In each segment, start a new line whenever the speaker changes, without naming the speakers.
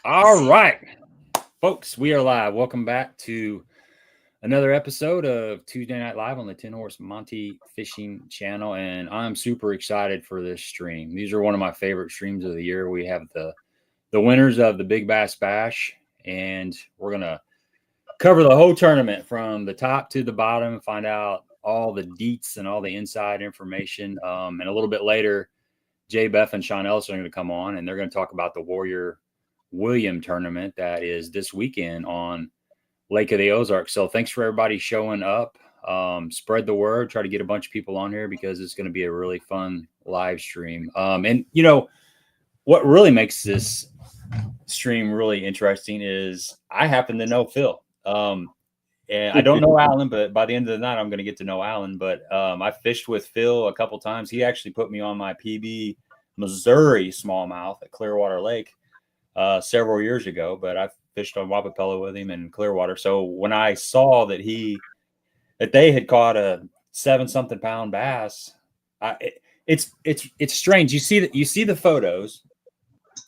All right, folks, we are live. Welcome back to another episode of Tuesday Night Live on the 10 Horse Monty Fishing Channel. And I'm super excited for this stream. These are one of my favorite streams of the year. We have the winners of the Big Bass Bash, and we're going to cover the whole tournament from the top to the bottom, find out all the deets and all the inside information. And a little bit later, Beffa and Sean Ellison are going to come on, and they're going to talk about the Warrior William tournament that is this weekend on Lake of the Ozarks. So thanks for everybody showing up. Spread the word, try to get a bunch of people on here because it's going to be a really fun live stream. And you know what really makes this stream really interesting is I happen to know Phil. And I don't know Alan, but by the end of the night, I'm going to get to know Alan. But I fished with Phil a couple times. He actually put me on my PB Missouri smallmouth at Clearwater Lake several years ago, but I fished on Wapapella with him in Clearwater. So when I saw that they had caught a 7-something pound bass, it's strange. You see the photos,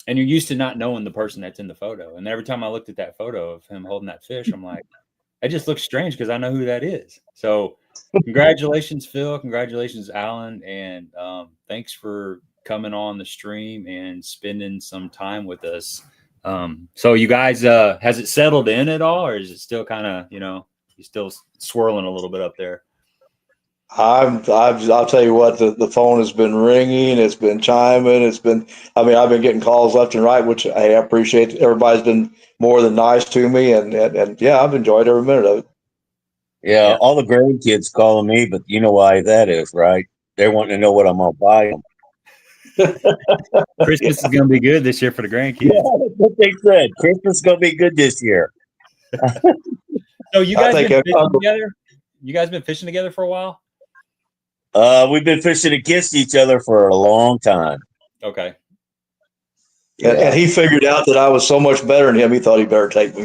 and you're used to not knowing the person that's in the photo. And every time I looked at that photo of him holding that fish, I'm like, it just looks strange because I know who that is. So congratulations, Phil. Congratulations, Alan. And thanks for coming on the stream and spending some time with us. So you guys, has it settled in at all, or is it still kind of, you're still swirling a little bit up there?
I'll tell you what, the phone has been ringing. It's been chiming. I've been getting calls left and right, which I appreciate. Everybody's been more than nice to me. And yeah, I've enjoyed every minute of it.
Yeah, all the grandkids calling me, but you know why that is, right? They're wanting to know what I'm going to buy them.
Christmas is going to be good this year for the grandkids.
Yeah, that's what they said. Christmas is going to be good this year.
So you guys been fishing together? You guys been fishing together for a while?
We've been fishing against each other for a long time.
Okay.
And he figured out that I was so much better than him, he thought he better take me.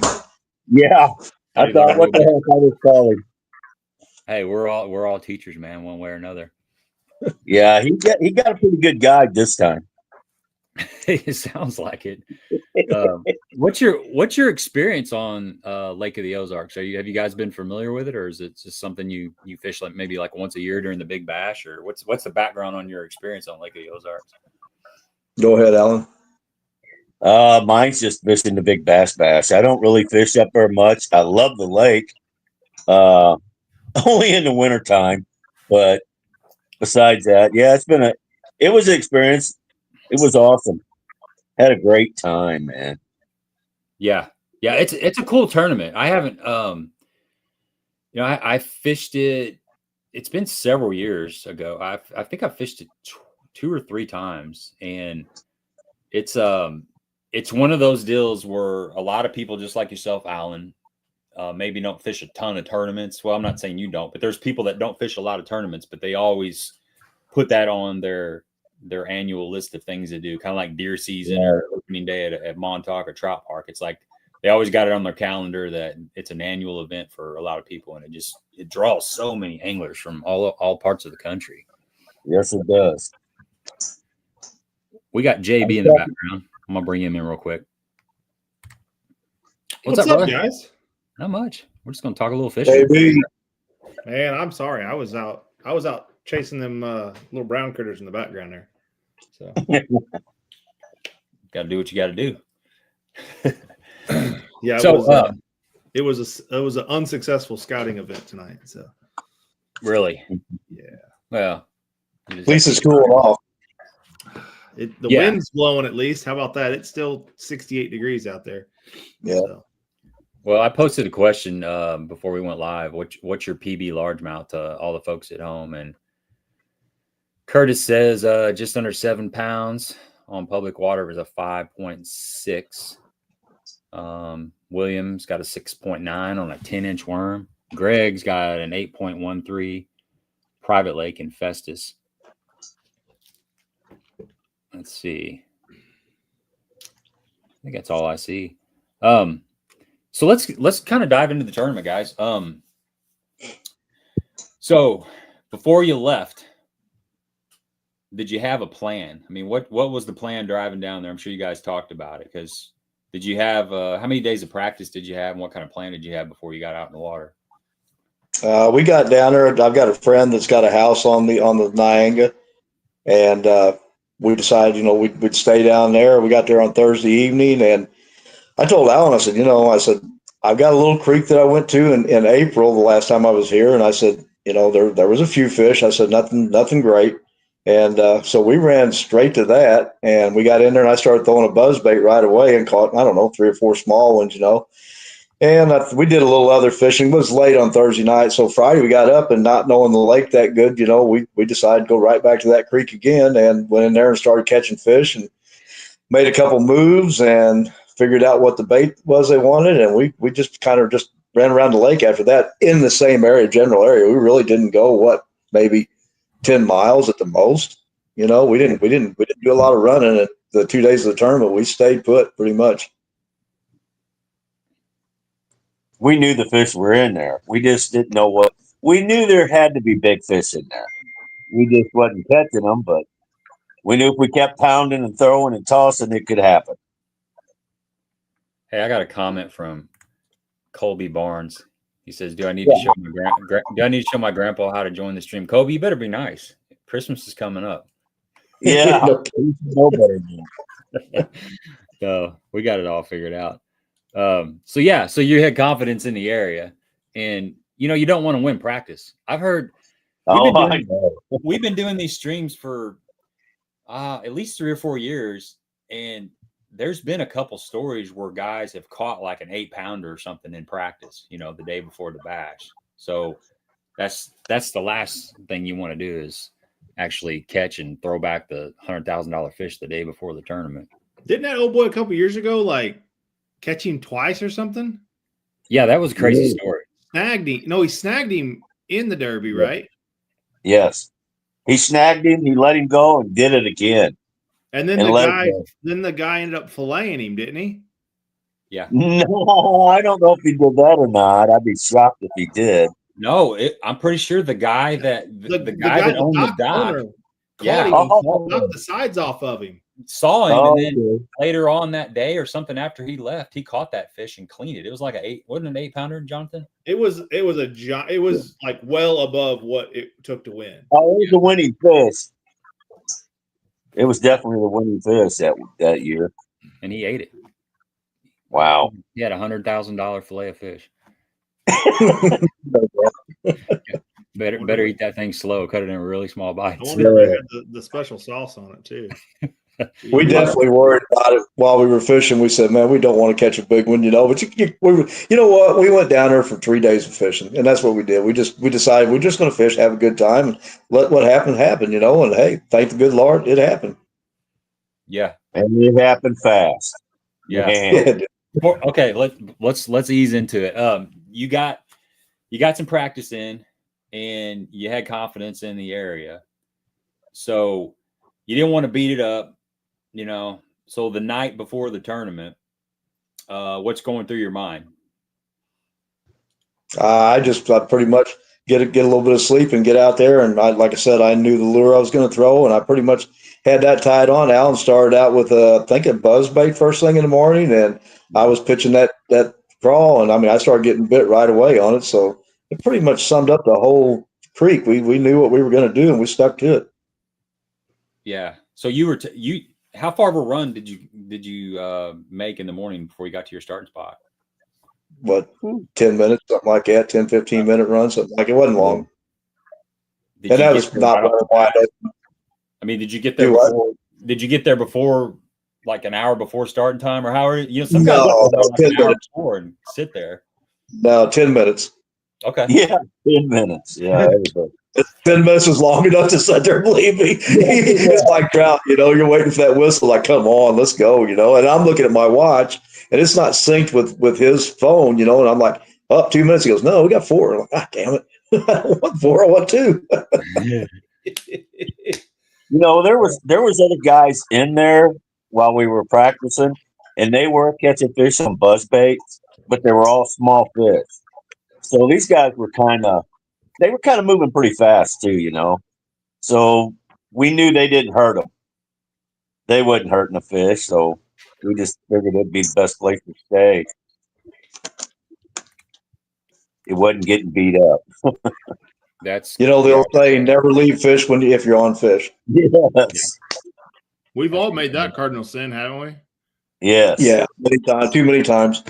Yeah. I thought, what the heck I was calling?
Hey, we're all teachers, man, one way or another.
Yeah, he got a pretty good guide this time.
It sounds like it. What's your experience on Lake of the Ozarks? Have you guys been familiar with it, or is it just something you fish like maybe like once a year during the Big Bash, or what's the background on your experience on Lake of the Ozarks?
Go ahead, Alan.
Mine's just fishing the Big Bass. I don't really fish up there much. I love the lake, only in the wintertime, but besides that, yeah, it was an experience. It was awesome. Had a great time, man.
Yeah. It's a cool tournament. I haven't, I fished it. It's been several years ago. I think I fished it 2 or 3 times, and it's one of those deals where a lot of people, just like yourself, Alan, maybe don't fish a ton of tournaments. Well, I'm not saying you don't, but there's people that don't fish a lot of tournaments, but they always put that on their annual list of things to do, kind of like deer season or opening day at Montauk or Trout Park. It's like they always got it on their calendar that it's an annual event for a lot of people, and it draws so many anglers from all parts of the country.
Yes, it does.
We got JB in the background. I'm gonna bring him in real quick.
What's up, guys?
Not much. We're just gonna talk a little fishing.
JB.
Man, I'm sorry. I was out chasing them little brown critters in the background there. So
got to do what you got to do.
Yeah.
So
it was an unsuccessful scouting event tonight. So
really,
yeah.
Well,
at least it's cooling off.
The wind's blowing at least. How about that? It's still 68 degrees out there.
Yeah.
So.
Well, I posted a question before we went live. What's your PB largemouth to all the folks at home? And Curtis says just under 7 pounds on public water was a 5.6. William's got a 6.9 on a 10-inch worm. Greg's got an 8.13 private lake in Festus. Let's see. I think that's all I see. So let's kind of dive into the tournament, guys. So before you left, did you have a plan? I mean, what was the plan driving down there? I'm sure you guys talked about it because Did you have how many days of practice did you have, and what kind of plan did you have before you got out in the water?
We got down there. I've got a friend that's got a house on the Nianga, and we decided, we'd stay down there. We got there on Thursday evening, and I told Alan, I said, I've got a little creek that I went to in April the last time I was here, and I said, there was a few fish. I said nothing great, and so we ran straight to that, and we got in there, and I started throwing a buzz bait right away and caught, I don't know, 3 or 4 small ones, And we did a little other fishing. It was late on Thursday night, so Friday we got up, and not knowing the lake that good, we decided to go right back to that creek again, and went in there and started catching fish, and made a couple moves and figured out what the bait was they wanted, and we just kind of just ran around the lake after that in the same general area. We really didn't go maybe 10 miles at the most. We didn't do a lot of running at the 2 days of the tournament. We stayed put pretty much.
We knew the fish were in there. We just didn't know what. We knew there had to be big fish in there. We just wasn't catching them, but we knew if we kept pounding and throwing and tossing, it could happen.
Hey, I got a comment from Colby Barnes. He says, "Do I need to show my grandpa how to join the stream?" Colby, you better be nice. Christmas is coming up.
Yeah, no better than.
So we got it all figured out. So you had confidence in the area, and you don't want to win practice. I've heard we've been doing these streams for at least 3 or 4 years, and there's been a couple stories where guys have caught like an 8-pounder or something in practice, the day before the bash. So that's the last thing you want to do is actually catch and throw back the $100,000 fish the day before the tournament.
Didn't that old boy a couple years ago catch him twice or something?
Yeah, that was a crazy story.
He snagged him in the Derby, right?
Yes. He snagged him, he let him go, and did it again.
And then the guy ended up filleting him, didn't he?
Yeah.
No, I don't know if he did that or not. I'd be shocked if he did.
No, I'm pretty sure the guy that owned the dock,
knocked the sides off of him.
Saw him, and then later on that day or something after he left, he caught that fish and cleaned it. It was like wasn't it an 8-pounder, Jonathan?
It was like well above what it took to win.
Oh, it was a winning fish. It was definitely the winning fish that year,
and he ate it.
Wow,
he had $100,000 fillet of fish. Better eat that thing slow. Cut it in really small bites.
I wonder if they had the special sauce on it too.
We definitely worried about it while we were fishing. We said, man, we don't want to catch a big one, but you know what? We went down there for 3 days of fishing, and that's what we did. We decided we're just going to fish, have a good time, and let what happened happen, and hey, thank the good Lord, it happened.
Yeah.
And it happened fast.
Yeah. Okay, let's ease into it. You got some practice in, and you had confidence in the area. So you didn't want to beat it up. So the night before the tournament, what's going through your mind? I
pretty much get a little bit of sleep and get out there. And like I said, I knew the lure I was going to throw, and I pretty much had that tied on. Alan started out with I think a buzz bait first thing in the morning, and I was pitching that crawl, and I started getting bit right away on it. So it pretty much summed up the whole creek. We knew what we were going to do, and we stuck to it.
Yeah. So you were how far of a run did you make in the morning before you got to your starting spot?
What, 10 minutes, something like that, 10, 15-minute run, something like it. Wasn't long. And that was not wide open.
Did you get there before? Did you get there before, like an hour before starting time, or how? Some guys like an hour before and sit there.
No, 10 minutes.
Okay.
Yeah, 10 minutes. Yeah.
10 minutes was long enough to sit there, believe me. It's like drought, you're waiting for that whistle, like, come on, let's go, and I'm looking at my watch, and it's not synced with his phone, and I'm like, 2 minutes. He goes, no, we got 4. I'm like, God damn it. I don't want 4, I want 2.
There was other guys in there while we were practicing, and they were catching fish on buzz baits, but they were all small fish. So these guys were kind of moving pretty fast too, So we knew they didn't hurt them. They wasn't hurting the fish. So We just figured it'd be the best place to stay. It wasn't getting beat up.
That's
The old saying, never leave fish if you're on fish.
Yes.
We've all made that cardinal sin, haven't we?
Yes.
Yeah, many times, too many times.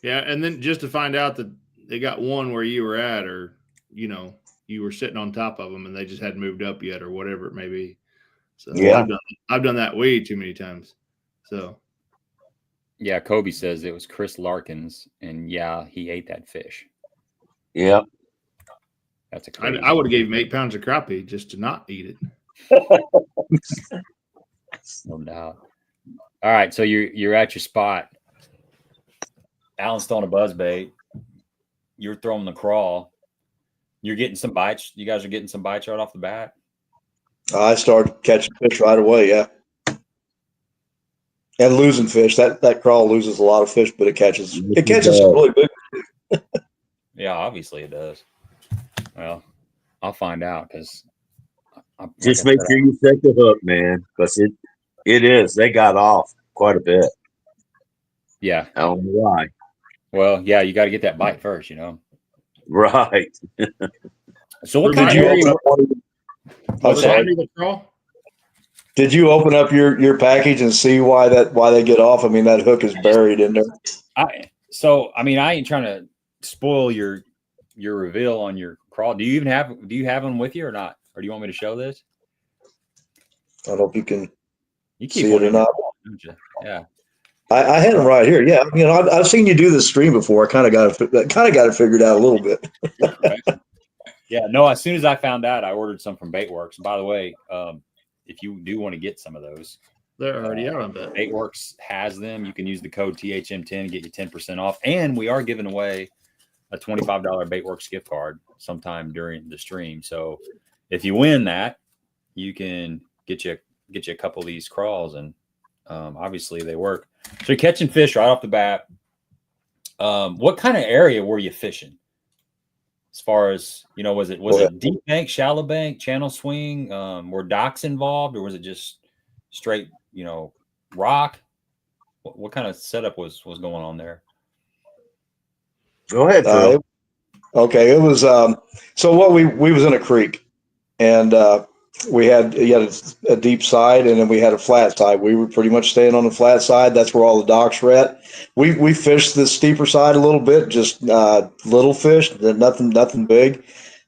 Yeah, and then just to find out that they got one where you were at, or you were sitting on top of them and they just hadn't moved up yet, or whatever it may be. So
Yeah.
I've done that way too many times. So
yeah, Kobe says it was Chris Larkins, and yeah, he ate that fish.
Yep.
That's a crazy.
I would have gave him 8 pounds of crappie just to not eat it.
No doubt. All right, so you're at your spot. Alan's throwing a buzz bait. You're throwing the crawl. You're getting some bites. You guys are getting some bites right off the bat.
I started catching fish right away. Yeah, and losing fish. That crawl loses a lot of fish, but it catches some really big.
Yeah, obviously it does. Well, I'll find out because
just make sure you set the hook, man, because it is. They got off quite a bit.
Yeah,
I don't know why.
Well, yeah, you got to get that bite first,
Right.
So what kind of area?
Did you open up your package and see why they get off? I mean, that hook is buried in there.
I ain't trying to spoil your reveal on your crawl. Do you have them with you or not? Or do you want me to show this?
I don't know if you can
keep
see it or not.
Don't you? Yeah.
I had them right here. Yeah, I've seen you do this stream before. I kind of got it figured out a little bit.
Yeah, no. As soon as I found out, I ordered some from Baitworks. By the way, if you do want to get some of those,
they're already out on that.
Baitworks has them. You can use the code THM10 and get you 10% off. And we are giving away a $25 Baitworks gift card sometime during the stream. So if you win that, you can get you a couple of these crawls, and obviously they work. So you're catching fish right off the bat. What kind of area were you fishing? As far as, was it deep bank, shallow bank, channel swing? Were docks involved, or was it just straight, rock? What kind of setup was going on there?
Go ahead, Phil.
Okay, it was so what we was in a creek, and we had a deep side, and then we had a flat side. We were pretty much staying on the flat side. That's where all the docks were at. We fished the steeper side a little bit, just little fish, nothing big.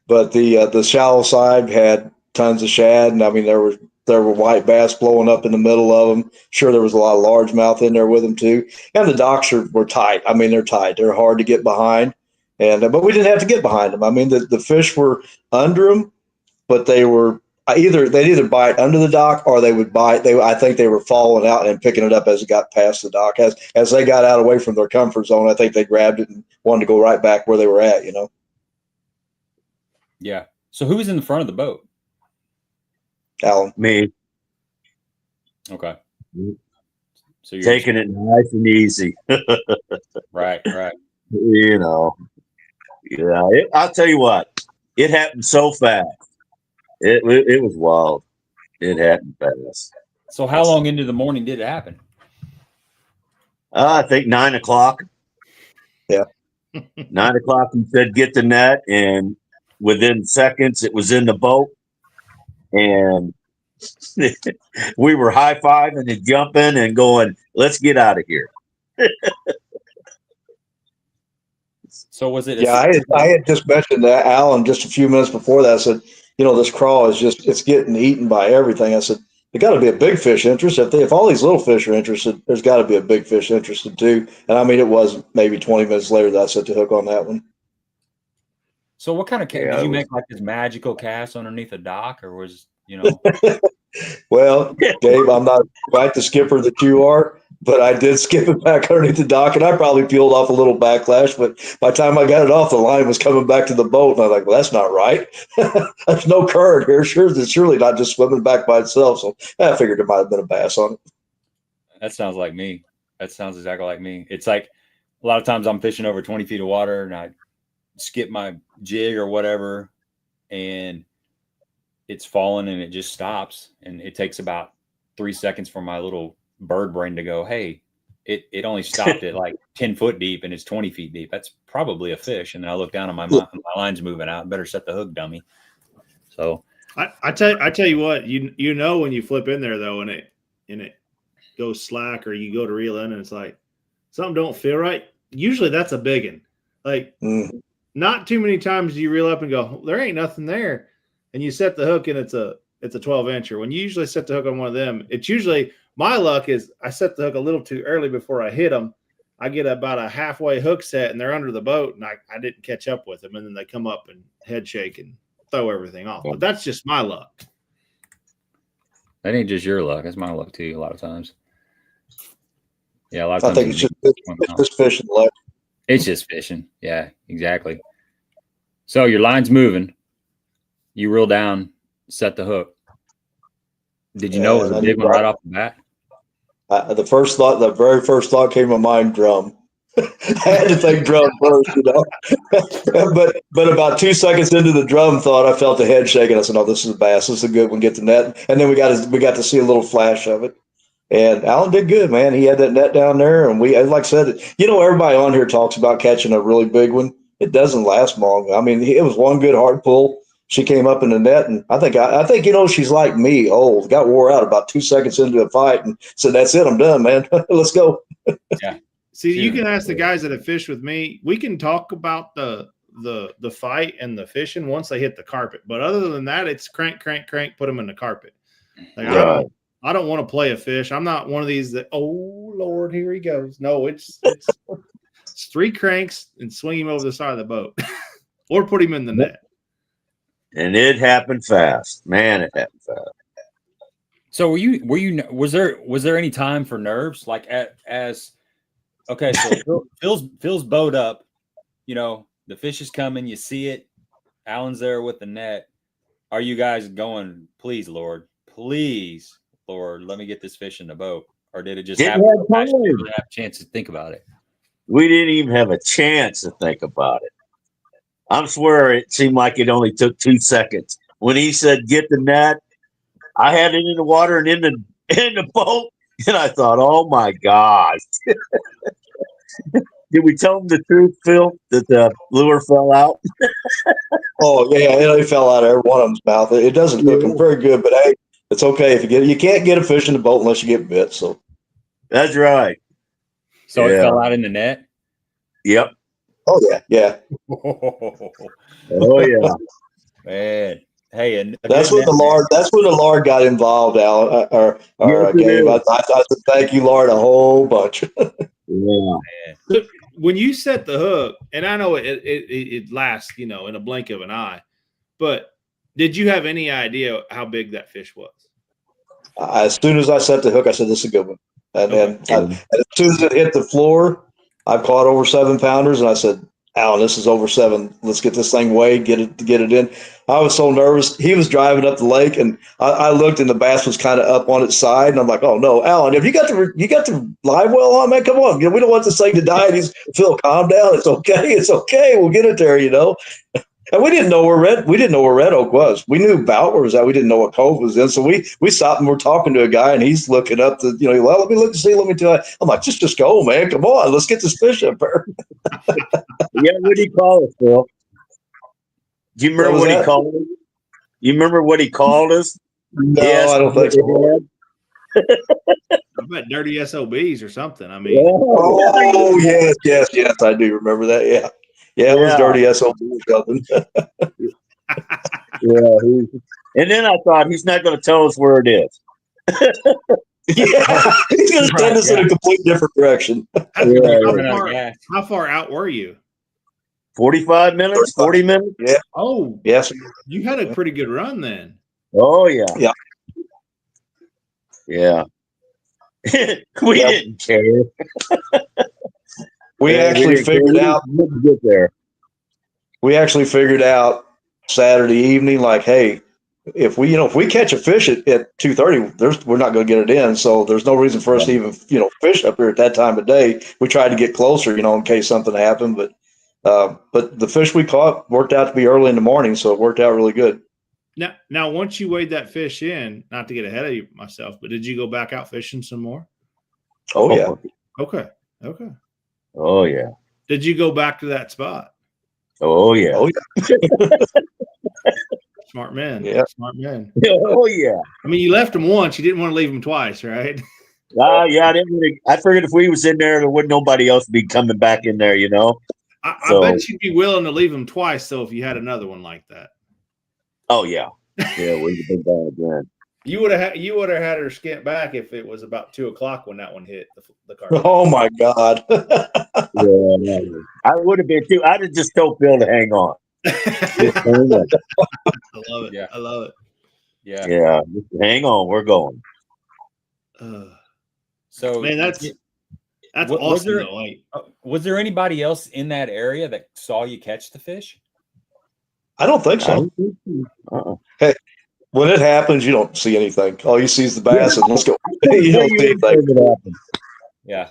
But the shallow side had tons of shad, and I mean there were white bass blowing up in the middle of them. Sure, there was a lot of largemouth in there with them too. And the docks were tight. I mean, they're tight. They're hard to get behind, but we didn't have to get behind them. I mean, the fish were under them, but they'd either bite under the dock or they would bite. I think they were falling out and picking it up as it got past the dock. As they got out away from their comfort zone, I think they grabbed it and wanted to go right back where they were at.
Yeah. So who was in the front of the boat?
Alan.
Me.
Okay.
So you're taking it nice and easy.
Right.
Yeah. I'll tell you what. It happened so fast. It was wild. It happened fast.
So how long into the morning did it happen?
I think 9 o'clock.
Yeah.
9 o'clock, he said, get the net. And within seconds, it was in the boat. And we were high-fiving and jumping and going, let's get out of here.
So was it?
Yeah, I had just mentioned that Alan just a few minutes before that. I said, this crawl is it's getting eaten by everything. I said, there got to be a big fish interest. If all these little fish are interested, there's got to be a big fish interested too. And I mean, it was maybe 20 minutes later that I set the hook on that one.
So what kind of cast did you make, like this magical cast underneath a dock, or was
Well, Dave, I'm not quite the skipper that you are, but I did skip it back underneath the dock, and I probably peeled off a little backlash. But by the time I got it off, the line was coming back to the boat, and I was like, well, that's not right. There's no current here. It's surely not just swimming back by itself. So I figured it might have been a bass on it.
That sounds like me. That sounds exactly like me. It's like a lot of times I'm fishing over 20 feet of water, and I skip my jig or whatever, and it's falling and it just stops, and it takes about 3 seconds for my little bird brain to go, hey, it only stopped at like 10 foot deep and it's 20 feet deep. That's probably a fish. And then I look down on my line's moving out. Better set the hook, dummy. So
I tell you what, you know when you flip in there though, and it goes slack, or you go to reel in and it's like something don't feel right. Usually that's a big one. Like not too many times do you reel up and go, there ain't nothing there, and you set the hook and it's a 12-incher. When you usually set the hook on one of them, it's usually, my luck is I set the hook a little too early before I hit them. I get about a halfway hook set and they're under the boat, and I didn't catch up with them, and then they come up and head shake and throw everything off. But that's just my luck.
That ain't just your luck. That's my luck too. A lot of times. Yeah, a lot of times.
I think it's just fishing luck.
It's just fishing. Yeah, exactly. So your line's moving. You reel down, set the hook. Did you know it was a big one right off the bat?
The very first thought came to my mind, drum. I had to think drum first, you know. but about 2 seconds into the drum thought, I felt the head shaking. I said, "No, this is a bass. This is a good one. Get the net." And then we got to see a little flash of it. And Alan did good, man. He had that net down there, and like I said, you know, everybody on here talks about catching a really big one. It doesn't last long. I mean, it was one good hard pull. She came up in the net, and I think you know, she's like me, old, got wore out about 2 seconds into the fight, and said, "That's it, I'm done, man. Let's go."
Yeah.
See, you can ask the guys that have fished with me. We can talk about the fight and the fishing once they hit the carpet, but other than that, it's crank, put them in the carpet. Like,
Right.
I don't want to play a fish. I'm not one of these that, oh Lord, here he goes. No, it's 3 cranks and swing him over the side of the boat, or put him in the net.
And it happened fast, man. It happened fast.
So was there any time for nerves? Like okay, so Phil's boat up, you know, the fish is coming, you see it, Alan's there with the net. Are you guys going, please, Lord, let me get this fish in the boat? Or did it just happen? You didn't have a chance to think about it.
We didn't even have a chance to think about it. I swear it seemed like it only took 2 seconds. When he said, "Get the net," I had it in the water and in the boat, and I thought, "Oh my gosh." Did we tell him the truth, Phil, that the lure fell out?
Oh yeah, it fell out of every one of them's mouth. It doesn't look very good, but hey, it's okay if you can't get a fish in the boat unless you get bit. So
that's right.
So it fell out in the net.
Yep.
Oh yeah.
Oh yeah.
Man. Hey, and
that's when the Lord got involved, Al, or Gabe. I said, "Thank you, Lord," a whole bunch.
Yeah.
When you set the hook, and I know it lasts, you know, in a blink of an eye, but did you have any idea how big that fish was?
As soon as I set the hook, I said, "This is a good one." And then as soon as it hit the floor, I caught over 7-pounders, and I said, "Alan, this is over 7. Let's get this thing weighed, get it in." I was so nervous. He was driving up the lake, and I looked, and the bass was kind of up on its side, and I'm like, "Oh no, Alan, have you got the live well on, man? Come on, we don't want this thing to die." And he's, "Phil, calm down. It's okay. We'll get it there, you know." And we didn't know where Red Oak was. We knew about where it was at. We didn't know what cove it was in. So we stopped and we're talking to a guy, and he's looking up the, you know, "Well, let me look and see. Let me tell you." I'm like, just go, man. Come on. Let's get this fish up there.
Yeah, what did he call us, Phil? Do you remember what he called us? You remember what he called us?
No, I don't think so.
I bet dirty SOBs or something. I mean,
oh yes, I do remember that. Yeah, it was dirty SOB or something.
Yeah, and then I thought, he's not going to tell us where it is.
Yeah, he's going to send us in a complete different direction.
How far out were you?
45 minutes, 40 minutes.
Yeah.
Oh,
yes.
You had a pretty good run then.
Oh yeah.
Yeah.
Yeah. We didn't care.
We actually figured out.
Get there.
We actually figured out Saturday evening, like, hey, if we catch a fish at 2:30, we're not going to get it in. So there's no reason for us to even, fish up here at that time of day. We tried to get closer, in case something happened. But the fish we caught worked out to be early in the morning, so it worked out really good.
Now, once you weighed that fish in, not to get ahead of myself, but did you go back out fishing some more?
Oh yeah.
Okay.
Oh yeah.
Did you go back to that spot?
Oh yeah.
Oh yeah.
Smart man.
Yeah.
Smart man.
Oh yeah.
I mean, you left him once. You didn't want to leave him twice, right?
Yeah. I figured if we was in there wouldn't nobody else be coming back in there, you know.
I bet you'd be willing to leave him twice, though, if you had another one like that.
Oh yeah. Yeah, we'd have been bad, man.
You would have had her skint back if it was about 2:00 when that one hit the car.
Oh my God.
Yeah, I would have been too. I'd have just told Phil to hang on.
I love it.
Yeah.
I love it.
Yeah.
Yeah, hang on. We're going.
So,
Man, that's
was
awesome.
there-
Though. Like,
was there anybody else in that area that saw you catch the fish?
I don't think so. Hey, when it happens, you don't see anything. All you see is the bass, and let's go. You don't see anything.
Yeah.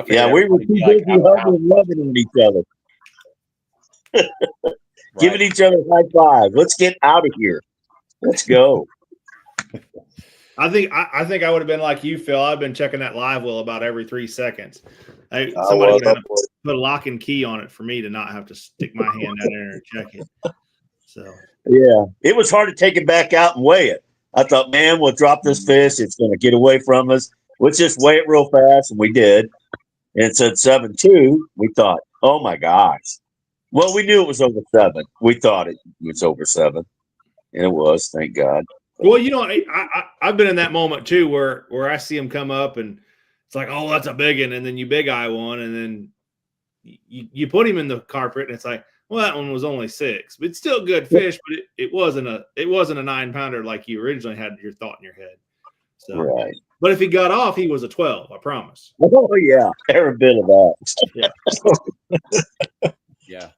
Yeah, we were too busy hugging and loving on each other. Giving each other high five. Let's get out of here. Let's go.
I think I would have been like you, Phil. I've been checking that live well about every 3 seconds. Somebody would have to put a lock and key on it for me to not have to stick my hand down there and check it. So
yeah, it was hard to take it back out and weigh it. I thought, man, we'll drop this fish. It's going to get away from us. Let's just weigh it real fast, and we did. And it said 7.2. We thought, oh my gosh. Well, we knew it was over 7. We thought it was over 7, and it was. Thank God.
Well, you know, I've been in that moment too, where I see them come up and it's like, oh, that's a big one, and then you big eye one, and then you put him in the carpet, and it's like, well, that one was only 6, but it's still good fish, but it wasn't a 9-pounder like you originally had your thought in your head. So,
right.
But if he got off, he was a 12. I promise.
Oh yeah, every bit of that.
Yeah. Yeah.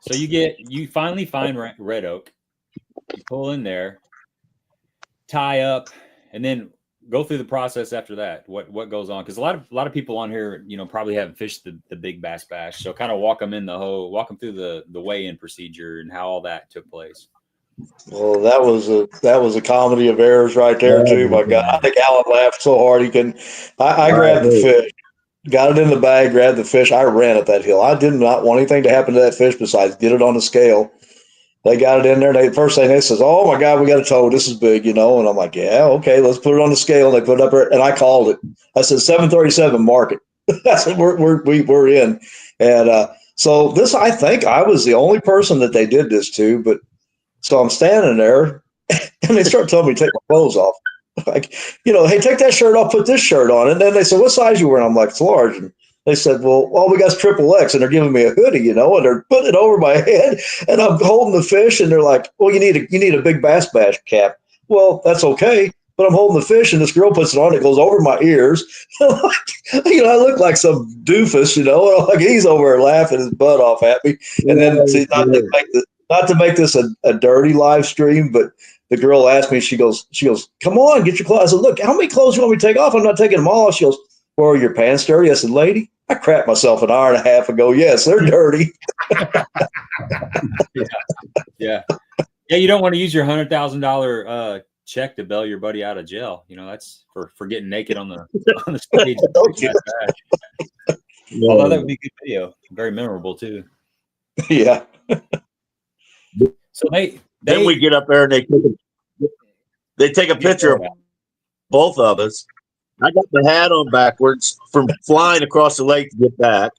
So you finally find red oak. You pull in there, tie up, and then go through the process after that. What goes on? Because a lot of people on here, you know, probably haven't fished the big bass bash. So kind of walk them through the weigh-in procedure and how all that took place.
Well, that was a comedy of errors right there too. My God, I think Alan laughed so hard he couldn't. I grabbed the fish, got it in the bag, grabbed the fish. I ran up that hill. I did not want anything to happen to that fish besides get it on the scale. They got it in there. And first thing they says, "Oh my God, we got a toad. This is big, you know." And I'm like, "Yeah, okay, let's put it on the scale." And they put it up there, and I called it. I said, 737, mark it. I said, we're in. And so this, I think I was the only person that they did this to. But so I'm standing there, and they start telling me to take my clothes off. Like, you know, hey, take that shirt off, put this shirt on. And then they said, "What size you wearing?" I'm like, "It's large." And they said, well, all we got is XXX, and they're giving me a hoodie, you know, and they're putting it over my head, and I'm holding the fish, and they're like, well, you need a big bass bash cap. Well, that's okay, but I'm holding the fish, and this girl puts it on, it goes over my ears. You know, I look like some doofus, you know, like he's over there laughing his butt off at me. And then, see, not to make this a dirty live stream, but the girl asked me, she goes, come on, get your clothes. I said, look, how many clothes you want me to take off? I'm not taking them all. She goes, well, are your pants dirty? I said, lady, I crapped myself an hour and a half ago. Yes, they're dirty.
Yeah. You don't want to use your $100,000 check to bail your buddy out of jail. You know, that's for getting naked on the stage. Although that would be a good video, very memorable too.
Yeah.
So
then we get up there and they take a picture of both of us. I got the hat on backwards from flying across the lake to get back.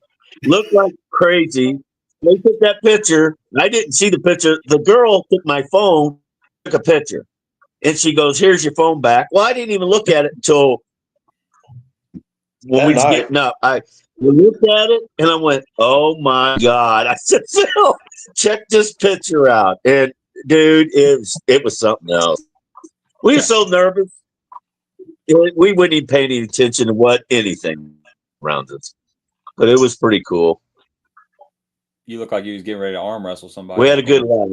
Looked like crazy. They took that picture. I didn't see the picture. The girl took my phone, took a picture, and she goes, "Here's your phone back." Well, I didn't even look at it until when we was getting up. I looked at it and I went, "Oh my God!" I said, "Phil, check this picture out." And dude, it was something else. We were so nervous. We wouldn't even pay any attention to anything around us, but it was pretty cool.
You look like you was getting ready to arm wrestle somebody.
We had a good laugh.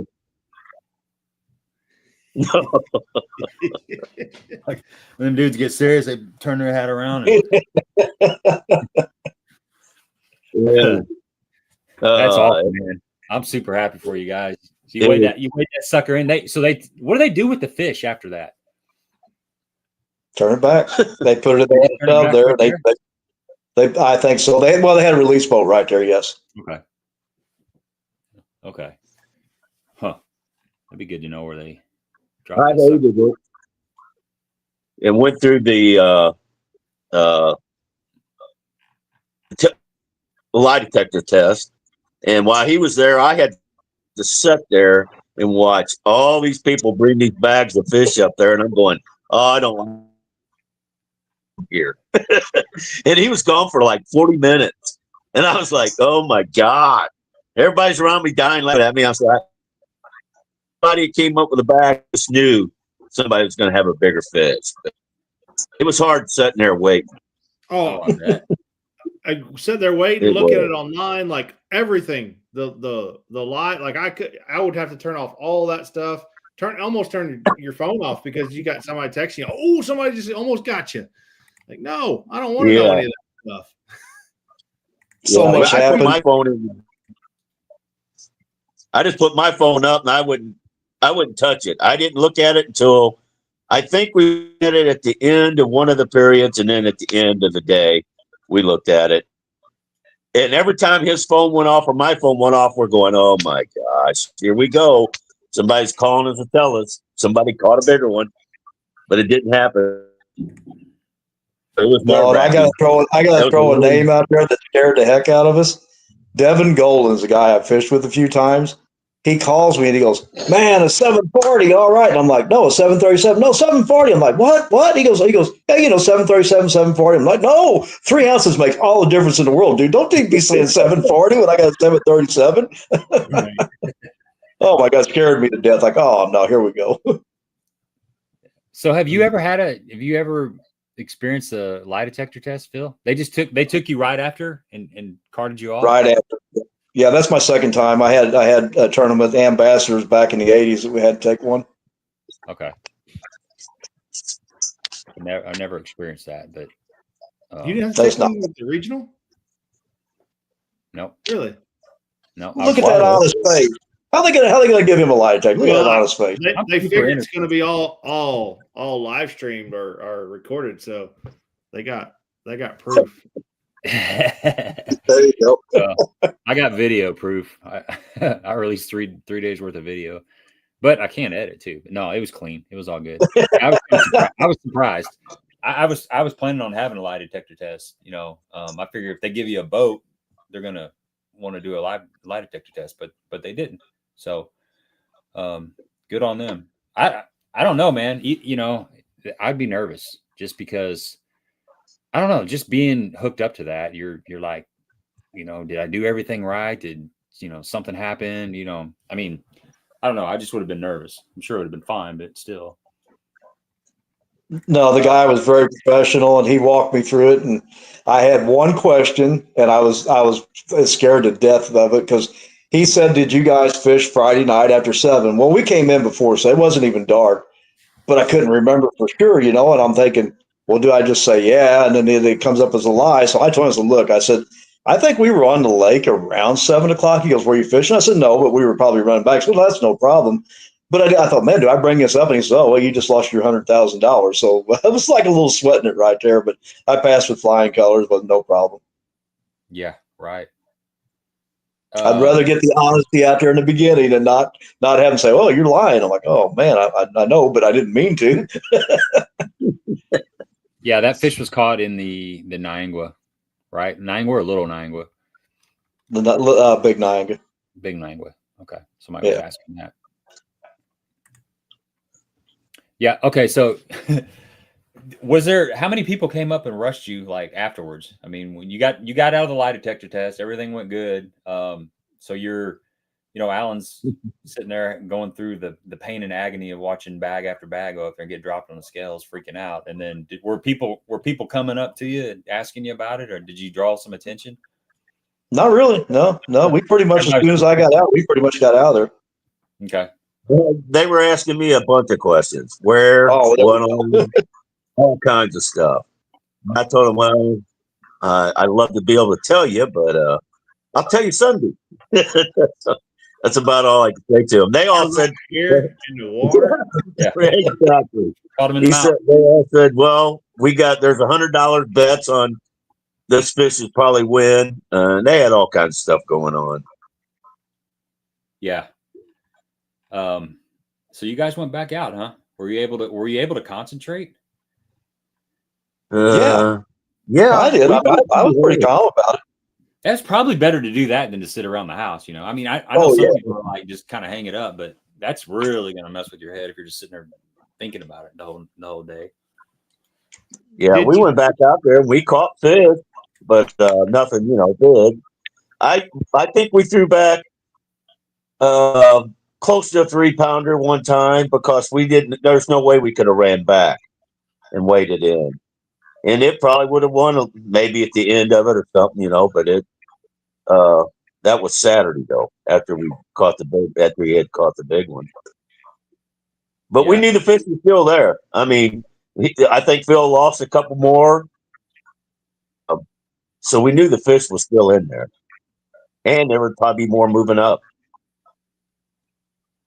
Like when them dudes get serious, they turn their hat around. And...
yeah.
That's awesome, man. I'm super happy for you guys. So you weighed that sucker in. What do they do with the fish after that?
Turn it back. They put it in there. They I think so. They had a release boat right there. Yes.
Okay. Huh. That'd be good to know where they drop.
I hated it. It went through the lie detector test, and while he was there, I had to sit there and watch all these people bring these bags of fish up there, and I'm going, "Oh, I don't want here." And he was gone for like 40 minutes, and I was like, "Oh my god!" Everybody's around me dying laughing at me. I was like, "Somebody came up with a bag, just knew somebody was going to have a bigger fish." But it was hard sitting there waiting.
Oh, I sat there waiting, looking at it online, like everything. The light, like I would have to turn off all that stuff. Almost turn your phone off because you got somebody texting you. Oh, somebody just almost got you. Like, no, I don't want to know any of that stuff.
So much happened.
My phone in. I just put my phone up and I wouldn't touch it. I didn't look at it until I think we did it at the end of one of the periods, and then at the end of the day, we looked at it. And every time his phone went off or my phone went off, we're going, "Oh my gosh, here we go. Somebody's calling us to tell us somebody caught a bigger one," but it didn't happen. It was
I gotta throw a name out there that scared the heck out of us. Devin Golden's a guy I've fished with a few times. He calls me and he goes, "Man, a 740, all right." And I'm like, "No, a 737, no, 740." I'm like, "What?" He goes, "Yeah, 737, 740." I'm like, "No, 3 ounces makes all the difference in the world, dude. Don't be saying 740 when I got a 737. Oh my God, scared me to death. Like, oh no, here we go.
So have you ever experienced a lie detector test, Phil? They took you right after and carted you off?
Right after. Yeah, that's my second time. I had a tournament ambassadors back in the 80s that we had to take one.
Okay. I never experienced that, but
you didn't have to take one with the regional?
No.
Really?
No.
Look at that honest face. How they gonna give him a lie detector? Look at that honest face.
They figured it's gonna be all live streamed or recorded, so they got proof.
There you go.
I got video proof. I released three days worth of video, but I can't edit too. But no, it was clean. It was all good. I was surprised. I was planning on having a lie detector test. I figure if they give you a boat, they're gonna want to do a lie detector test, but they didn't. So, good on them. I don't know, man. I'd be nervous just because. I don't know, just being hooked up to that, you're like, did I do everything right? Did, something happen? I mean, I don't know. I just would have been nervous. I'm sure it would have been fine, but still.
No, the guy was very professional and he walked me through it. And I had one question and I was scared to death of it because he said, "Did you guys fish Friday night after 7?" Well, we came in before, so it wasn't even dark, but I couldn't remember for sure, and I'm thinking, well, do I just say yeah? And then it comes up as a lie. So I told him, "Look," I said, "I think we were on the lake around 7 o'clock. He goes, "Were you fishing?" I said, "No, but we were probably running back." So that's no problem. But I thought, man, do I bring this up? And he said, "Oh, well, you just lost your $100,000. So it was like a little sweating it right there. But I passed with flying colors, but no problem.
Yeah, right.
I'd rather get the honesty out there in the beginning and not have them say, "Oh, you're lying." I'm like, "Oh man, I know, but I didn't mean to."
Yeah, that fish was caught in the Niangua, right? Niangua or Little Niangua?
The big Niangua.
Big Niangua. Okay, somebody was asking that. Yeah. Okay. So, how many people came up and rushed you like afterwards? I mean, when you got out of the lie detector test, everything went good. So you're, Alan's sitting there going through the pain and agony of watching bag after bag go up there and get dropped on the scales, freaking out. And then were people coming up to you and asking you about it, or did you draw some attention?
Not really. No. We pretty much, as soon as I got out, we pretty much got out of there.
Okay.
Well, they were asking me a bunch of questions. Where, all kinds of stuff. I told them, well, I'd love to be able to tell you, but I'll tell you Sunday. That's about all I can say to them. They all said
here in the water.
Yeah.
exactly.
Caught him in the
He
mouth.
said they all said, "Well, there's $100 bets on this fish is probably win." They had all kinds of stuff going on.
Yeah. So you guys went back out, huh? Were you able to concentrate?
Yeah,
I did. I was pretty calm about it.
That's probably better to do that than to sit around the house. You know, I mean, I know
Oh,
some
yeah.
people are like just kind of hang it up, but that's really going to mess with your head if you're just sitting there thinking about it the whole day.
Yeah, we went back out there and we caught fish, but nothing, big. I think we threw back close to a 3-pounder one time because there's no way we could have ran back and waded in. And it probably would have won maybe at the end of it or something, but that was Saturday though, after we had caught the big one. But we knew the fish was still there. I mean, I think Phil lost a couple more. So we knew the fish was still in there. And there would probably be more moving up.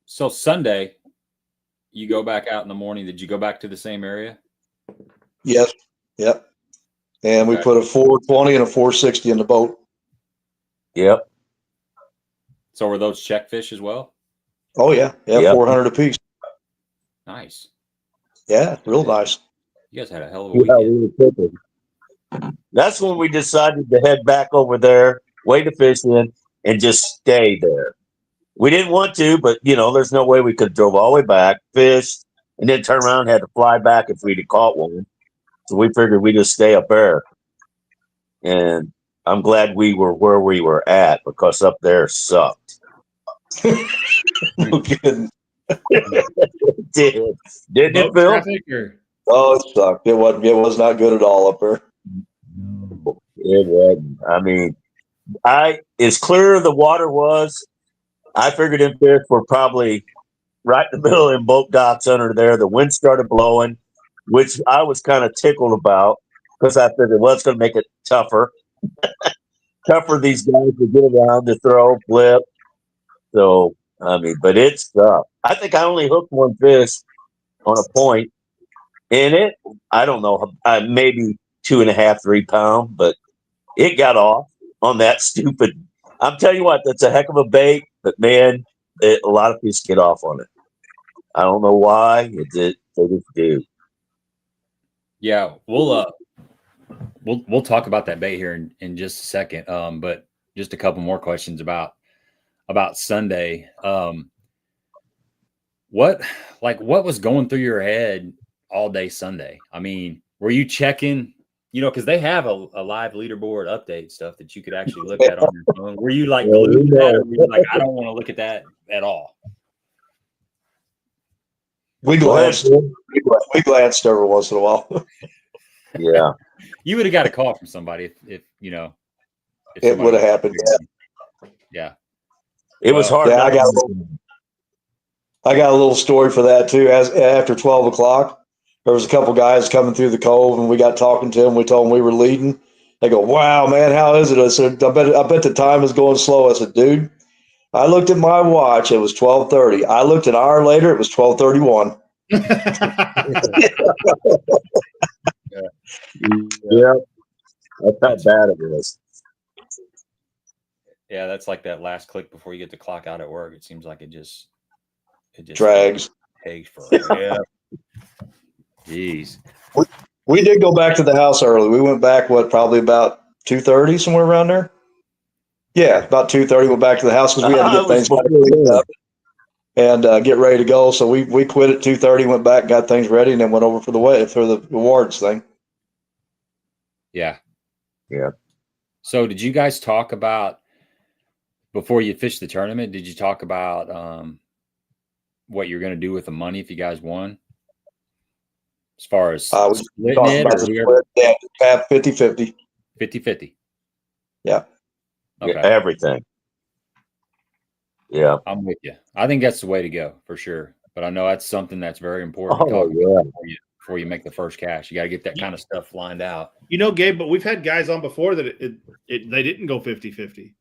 So Sunday, you go back out in the morning. Did you go back to the same area?
Yes. Yep. And we put a 420 and a 460 in the boat.
Yep.
So were those check fish as well?
Oh, yeah. Yeah,
Yep.
400 apiece.
Nice.
Yeah, real nice.
You guys had a hell of a weekend.
We were That's when we decided to head back over there, wade the fish in, and just stay there. We didn't want to, but, there's no way we could have drove all the way back, fished, and then turn around and had to fly back if we'd have caught one. So we figured we'd just stay up there. And I'm glad we were where we were at because up there sucked.
No kidding.
It did. Didn't it, Phil?
Oh, it sucked. It was not good at all up there.
It wasn't. I mean, as clear as the water was, I figured them fish were probably right in the middle of them boat docks under there. The wind started blowing, which I was kind of tickled about because I figured, well, it's going to make it tougher. Tougher these guys to get around to throw, flip. So, I mean, but it's tough. I think I only hooked one fish on a point, and I don't know, maybe 2.5, 3 pound, but it got off on that stupid. I'm telling you what, that's a heck of a bait, but man, a lot of fish get off on it. I don't know why. They just do.
Yeah, we'll talk about that bait here in just a second. But just a couple more questions about Sunday. What was going through your head all day Sunday? I mean, were you checking? Because they have a live leaderboard update stuff that you could actually look at on your phone. Were you like glued to that, or were you like, I don't want to look at that at all?
We glanced every once in a while.
Yeah.
You would have got a call from somebody if
it would have happened.
Yeah.
It was hard.
Yeah, I got a little story for that too. After 12 o'clock, there was a couple guys coming through the cove, and we got talking to them. We told them we were leading. They go, "Wow, man, how is it?" I said, I bet the time is going slow." I said, "Dude, I looked at my watch. It was 12:30. I looked an hour later. It was 12:31."
Yeah, that's how bad it is.
Yeah, that's like that last click before you get the clock out at work. It seems like it just
drags.
Takes forever. Jeez.
We did go back to the house early. We went back, probably about 2:30, somewhere around there. Yeah, about 2:30. Went back to the house because we had to get things cleaned up and get ready to go. So we quit at 2:30, went back, got things ready, and then went over for the awards thing.
Yeah.
Yeah.
So did you guys talk about, before you fished the tournament, did you talk about what you're going to do with the money if you guys won? As far as splitting it, or whoever?
Yeah, 50-50.
50-50.
Yeah.
Okay.
Yeah, everything. Yeah.
I'm with you. I think that's the way to go for sure. But I know that's something that's very important to talk about before you make the first cash. You got to get that kind of stuff lined out.
Gabe, but we've had guys on before that they didn't go 50-50.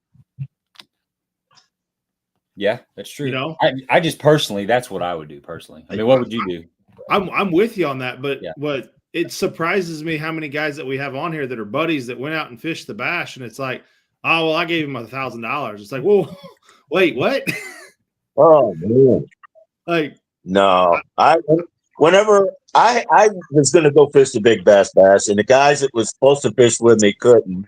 Yeah, that's true.
You know,
I just personally, that's what I would do personally. I mean, what would you do?
I'm with you on that, but
Yeah.
what it surprises me how many guys that we have on here that are buddies that went out and fished the bass, and it's like, oh well, I gave him $1,000. It's like, whoa, wait, what?
Oh man.
Like,
No, whenever I was going to go fish the big bass, and the guys that was supposed to fish with me couldn't.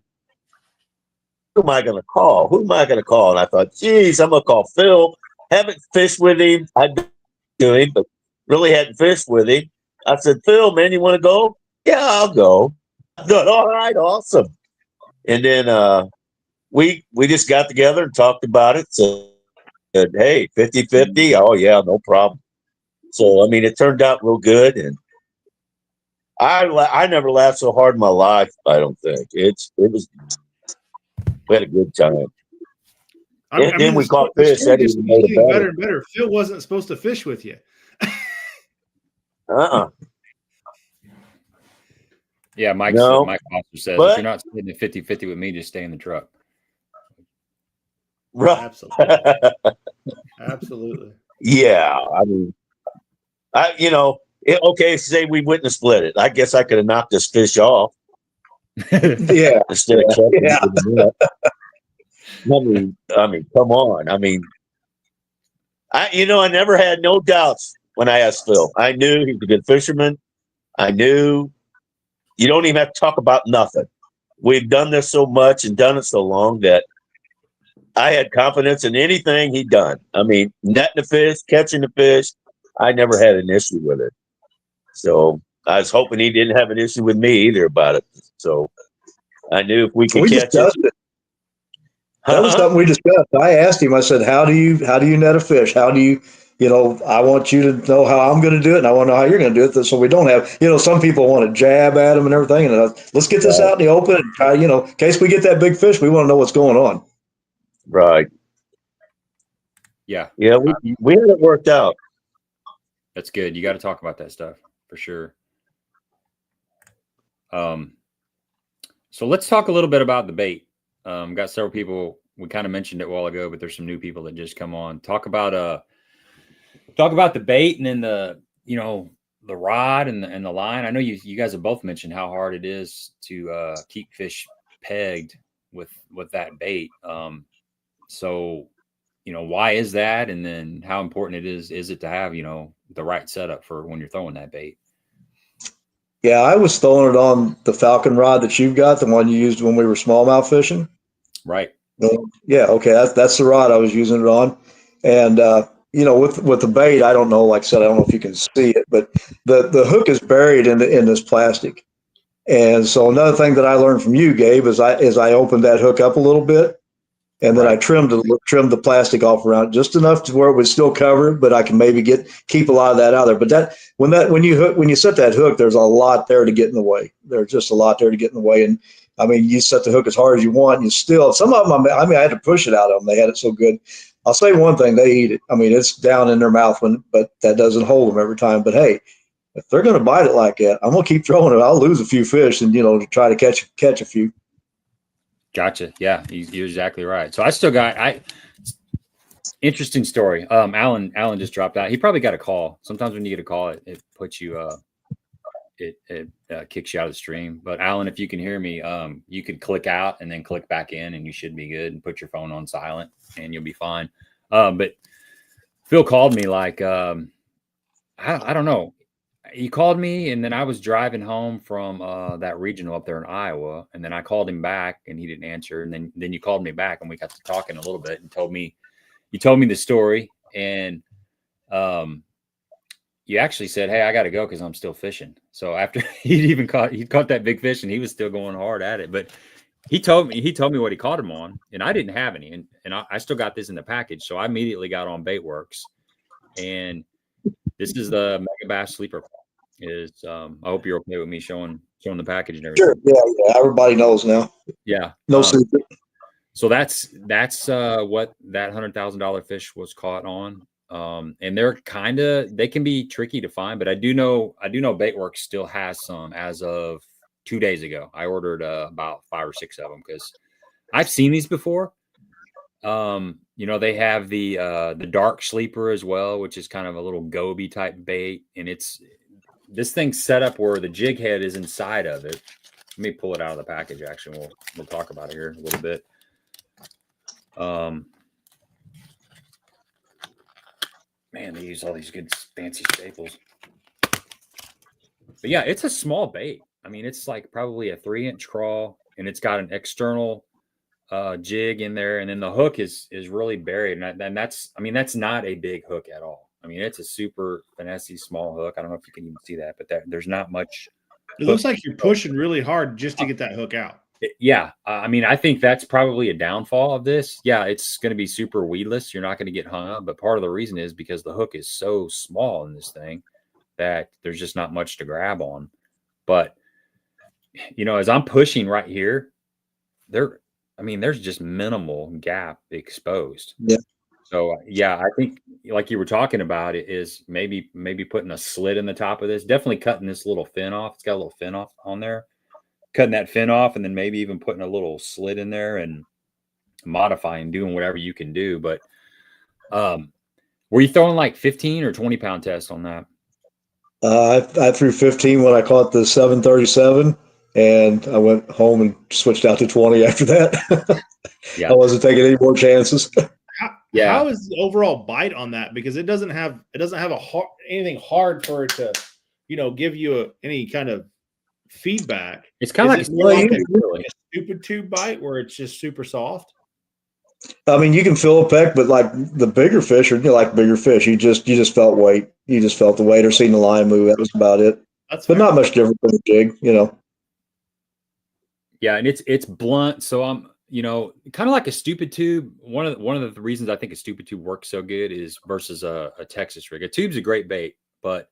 Who am I going to call? Who am I going to call? And I thought, geez, I'm going to call Phil. Haven't fished with him. I've been doing, but really hadn't fished with him. I said, Phil, man, you want to go? Yeah, I'll go. I thought, all right, awesome. And then we just got together and talked about it. So, hey, 50-50. Oh yeah, no problem. So, I mean, it turned out real good, and I never laughed so hard in my life. I don't think we had a good time. And then we caught fish. That
just
even made it
better
better.
and better. Phil wasn't supposed to fish with you.
Yeah, Mike
No,
Foster says,
but-
if you're not splitting it 50-50 with me, just stay in the truck.
Right.
Absolutely. Absolutely.
Yeah, I mean, okay, say we wouldn't have split it. I guess I could have knocked this fish off
Yeah.
instead of chucking
Yeah.
it in the net. I mean, come on. I mean, I never had no doubts when I asked Phil. I knew he was a good fisherman. I knew you don't even have to talk about nothing. We've done this so much and done it so long that I had confidence in anything he'd done. I mean, netting the fish, catching the fish, I never had an issue with it. So I was hoping he didn't have an issue with me either about it. So I knew if we could catch it.
That was something we discussed. I asked him, I said, how do you net a fish? How do you, I want you to know how I'm going to do it, and I want to know how you're going to do it, so we don't have, some people want to jab at them and everything. And let's get this out in the open and try, in case we get that big fish, we want to know what's going on.
Right.
Yeah.
Yeah, we had it worked out.
That's good. You got to talk about that stuff for sure. So let's talk a little bit about the bait. Got several people. We kind of mentioned it a while ago, but there's some new people that just come on. Talk about the bait, and then the rod and the line. I know you guys have both mentioned how hard it is to keep fish pegged with that bait. So why is that? And then how important is it to have, the right setup for when you're throwing that bait?
Yeah, I was throwing it on the Falcon rod that you've got, the one you used when we were smallmouth fishing.
Right.
Yeah. Okay. That's the rod I was using it on. And, with the bait, I don't know, like I said, I don't know if you can see it, but the hook is buried in this plastic. And so another thing that I learned from you, Gabe, is I opened that hook up a little bit, and then I trimmed the plastic off around just enough to where it would still cover it, but I can maybe keep a lot of that out there. But when you set that hook, there's a lot there to get in the way. There's just a lot there to get in the way. And I mean, you set the hook as hard as you want, and you still, some of them, I had to push it out of them. They had it so good. I'll say one thing, they eat it. I mean, it's down in their mouth but that doesn't hold them every time. But hey, if they're going to bite it like that, I'm going to keep throwing it. I'll lose a few fish and, to try to catch a few.
Gotcha. Yeah, you're exactly right. So I still got, interesting story. Alan just dropped out. He probably got a call. Sometimes when you get a call, it puts you, it kicks you out of the stream. But Alan, if you can hear me, you could click out and then click back in, and you should be good, and put your phone on silent and you'll be fine. But Phil called me like, I don't know. He called me, and then I was driving home from that regional up there in Iowa, and then I called him back and he didn't answer. And then you called me back, and we got to talking a little bit, and you told me the story, and you actually said, hey, I got to go because I'm still fishing. So after he caught that big fish, and he was still going hard at it. But he told me what he caught him on, and I didn't have any. And I still got this in the package. So I immediately got on Baitworks. And this is the Mega Bass Sleeper. I hope you're okay with me showing the package and everything.
Sure. Yeah. Everybody knows now.
Yeah.
No secret.
So that's what that $100,000 fish was caught on. And they can be tricky to find, but I do know Baitworks still has some as of 2 days ago. I ordered about 5 or 6 of them because I've seen these before. They have the dark sleeper as well, which is kind of a little goby type bait, and this thing's set up where the jig head is inside of it. Let me pull it out of the package. Actually, we'll talk about it here a little bit. Man, they use all these good fancy staples. But yeah, it's a small bait. I mean, it's like probably a 3-inch crawl, and it's got an external jig in there, and then the hook is really buried, and that's not a big hook at all. I mean, it's a super finessey small hook. I don't know if you can even see that, but there's not much.
It looks like you're pushing really hard just to get that hook out.
Yeah, I mean, I think that's probably a downfall of this. Yeah, it's going to be super weedless. You're not going to get hung up, but part of the reason is because the hook is so small in this thing that there's just not much to grab on. But as I'm pushing right here, there's just minimal gap exposed.
Yeah.
So yeah, I think like you were talking about, it is maybe putting a slit in the top of this, definitely cutting this little fin off. It's got a little fin off on there, cutting that fin off, and then maybe even putting a little slit in there and modifying, doing whatever you can do. But were you throwing like 15 or 20 pound tests on that?
I threw 15 when I caught the 737, and I went home and switched out to 20 after that.
Yeah.
I wasn't taking any more chances.
How is the overall bite on that? Because it doesn't have anything hard for it to, give you any kind of feedback.
It's kind of
like a stupid tube bite where it's just super soft.
I mean, you can feel a peck, but like the bigger fish, or like bigger fish, you just felt weight. You just felt the weight or seen the line move. That was about it. But not much different from a jig,
Yeah, and it's blunt, so I'm kind of like a stupid tube. One of the reasons I think a stupid tube works so good is versus a Texas rig. A tube's a great bait, but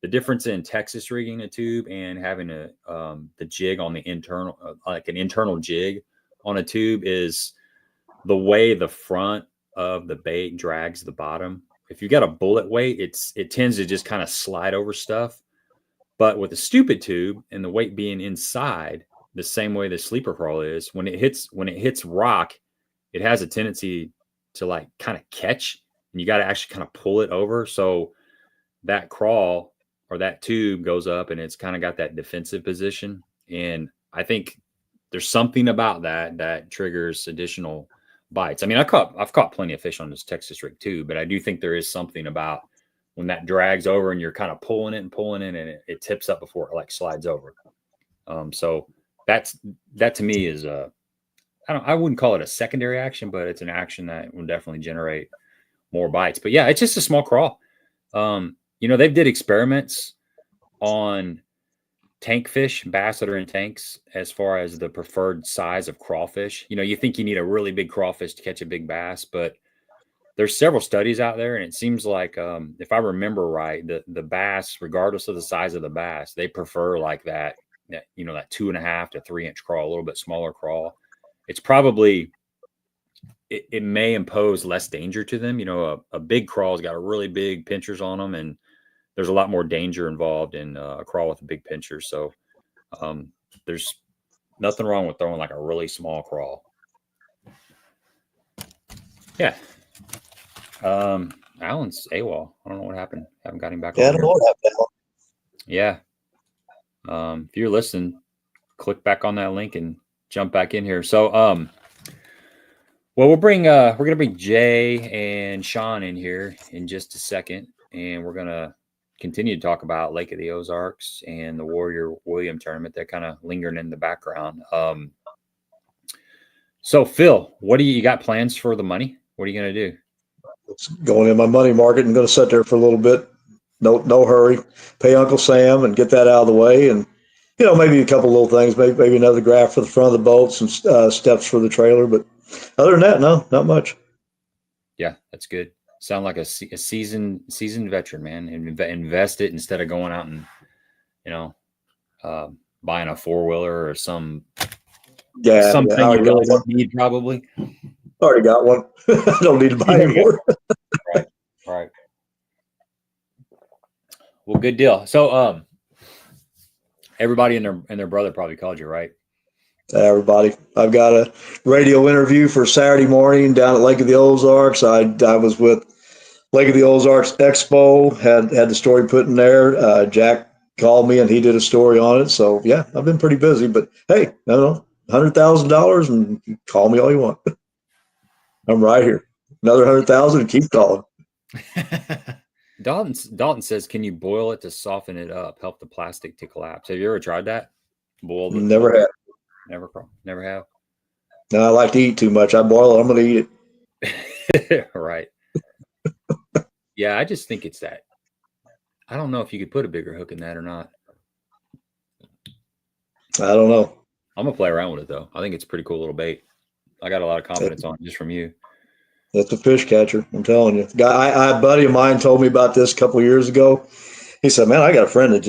the difference in Texas rigging a tube and having the jig on the internal, like an internal jig on a tube, is the way the front of the bait drags the bottom. If you got a bullet weight, it tends to just kind of slide over stuff. But with a stupid tube and the weight being inside, the same way the sleeper crawl is, when it hits rock, it has a tendency to like kind of catch, and you got to actually kind of pull it over. So that crawl or that tube goes up, and it's kind of got that defensive position. And I think there's something about that triggers additional bites. I mean, I've caught plenty of fish on this Texas rig too, but I do think there is something about when that drags over and you're kind of pulling it, and it tips up before it like slides over. So that to me is I wouldn't call it a secondary action, but it's an action that will definitely generate more bites. But yeah, it's just a small crawl. They've did experiments on tank fish, bass that are in tanks, as far as the preferred size of crawfish. You think you need a really big crawfish to catch a big bass, but there's several studies out there, and it seems like if I remember right, the bass, regardless of the size of the bass, they prefer like that 2.5 to 3 inch crawl, a little bit smaller crawl. It's probably it may impose less danger to them. A big crawl's got a really big pinchers on them, and there's a lot more danger involved in a crawl with a big pincher. So there's nothing wrong with throwing like a really small crawl. Yeah. Alan's AWOL. I don't know what happened. Haven't got him back.
Yeah, I don't know what happened.
Yeah. If you're listening, click back on that link and jump back in here. So, we're going to bring Jay and Sean in here in just a second, and we're going to continue to talk about Lake of the Ozarks and the Warrior William tournament. They're kind of lingering in the background. So Phil, what do you got plans for the money? What are you going to do?
It's going in my money market and going to sit there for a little bit. No hurry. Pay Uncle Sam and get that out of the way, and maybe a couple little things. Maybe another graph for the front of the boat, some steps for the trailer. But other than that, no, not much.
Yeah, that's good. Sound like a seasoned veteran, man. And invest it instead of going out and buying a 4-wheeler or something you really don't need. Probably
already got one. I don't need to buy anymore.
Right. Well, good deal. So, everybody and their brother probably called you, right?
Hey, everybody. I've got a radio interview for Saturday morning down at Lake of the Ozarks. I was with Lake of the Ozarks Expo, had the story put in there. Jack called me and he did a story on it. So yeah, I've been pretty busy, but hey, I don't know, $100,000 and call me all you want. I'm right here. Another 100,000 and keep calling.
Dalton says, can you boil it to soften it up, help the plastic to collapse? Have you ever tried that? Boiled it?
Never have.
Never have.
No, I like to eat too much. I boil it, I'm going to eat
it. Right. Yeah, I just think it's that. I don't know if you could put a bigger hook in that or not.
I don't know.
I'm going to play around with it, though. I think it's a pretty cool little bait. I got a lot of confidence on it just from you.
That's a fish catcher. I'm telling you. A buddy of mine told me about this a couple of years ago. He said, man, I got a friend that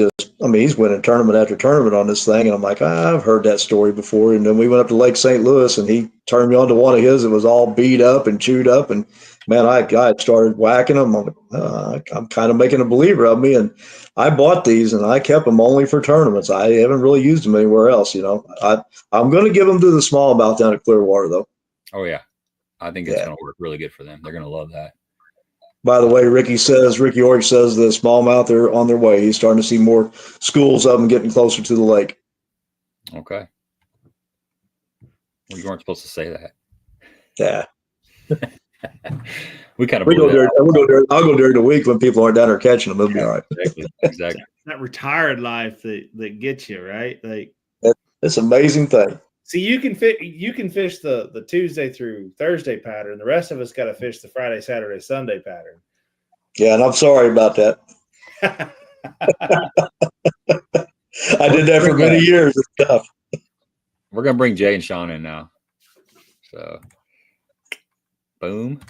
he's winning tournament after tournament on this thing. And I'm like, I've heard that story before. And then we went up to Lake St. Louis and he turned me on to one of his that was all beat up and chewed up. And man, I started whacking them. I'm kind of making a believer of me. And I bought these and I kept them only for tournaments. I haven't really used them anywhere else. I'm going to give them to the smallmouth down at Clearwater, though.
Oh, yeah. I think it's going to work really good for them. They're going to love that.
By the way, Ricky Orrick says the smallmouth are on their way. He's starting to see more schools of them getting closer to the lake.
Okay. Well, you weren't supposed to say that.
Yeah.
We kind of
I'll go during the week when people aren't down there catching them. It'll be all right.
Exactly.
That retired life that gets you, right? Like
it's an amazing thing.
See, you can fish the Tuesday through Thursday pattern. The rest of us got to fish the Friday, Saturday, Sunday pattern.
Yeah, and I'm sorry about that. I did that for many years. It's tough.
We're gonna bring Jay and Sean in now. So, boom,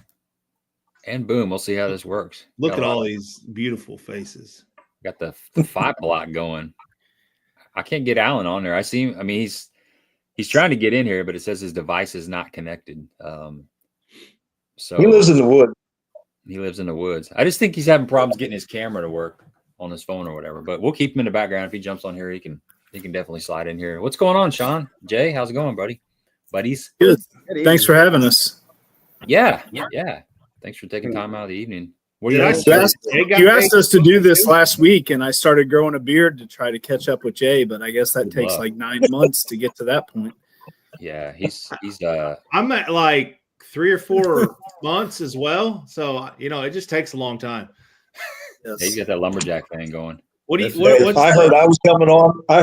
and boom. We'll see how this works.
Look at all these beautiful faces.
Got the 5 block going. I can't get Alan on there. I see him. I mean, he's trying to get in here, but it says his device is not connected. So
he lives in the woods.
He lives in the woods. I just think he's having problems getting his camera to work on his phone or whatever. But we'll keep him in the background. If he jumps on here, he can definitely slide in here. What's going on, Sean? Jay, how's it going, buddies?
Good. Thanks for having us.
Yeah. Thanks for taking time out of the evening. What
You asked us to do this last week, and I started growing a beard to try to catch up with Jay, but I guess that takes like 9 months to get to that point.
Yeah, he's
I'm at like 3 or 4 months as well, so it just takes a long time.
Yes. He's got that lumberjack thing going.
I heard I was coming on. I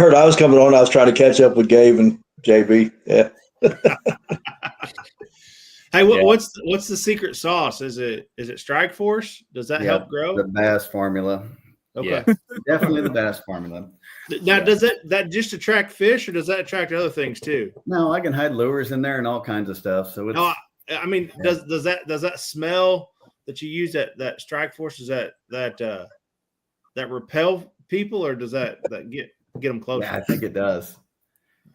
was trying to catch up with Gabe and JB. Yeah.
Hey, what's the secret sauce? Is it Strike Force? Does that help grow?
The bass formula.
Okay.
Yeah, definitely the bass formula.
Now, does that just attract fish, or does that attract other things too?
No, I can hide lures in there and all kinds of stuff. So it's.
No, I mean, does that smell that you use that Strike Force, is that repel people, or does that get them closer?
Yeah, I think it does.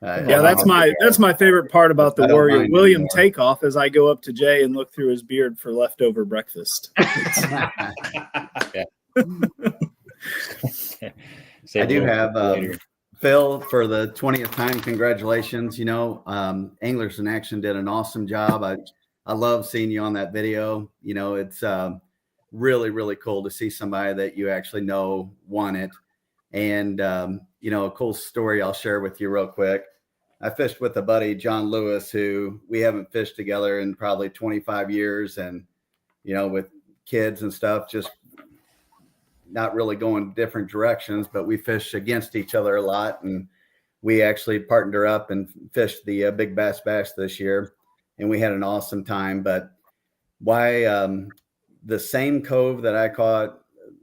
That's my favorite part about the Warrior William takeoff is I go up to Jay and look through his beard for leftover breakfast.
I do have Phil for the 20th time. Congratulations. Anglers in Action did an awesome job. I love seeing you on that video. It's really, really cool to see somebody that you actually know won it. And, a cool story I'll share with you real quick. I fished with a buddy, John Lewis, who we haven't fished together in probably 25 years. And, with kids and stuff, just not really going different directions, but we fish against each other a lot. And we actually partnered up and fished the Big Bass Bash this year. And we had an awesome time. But why the same cove that I caught,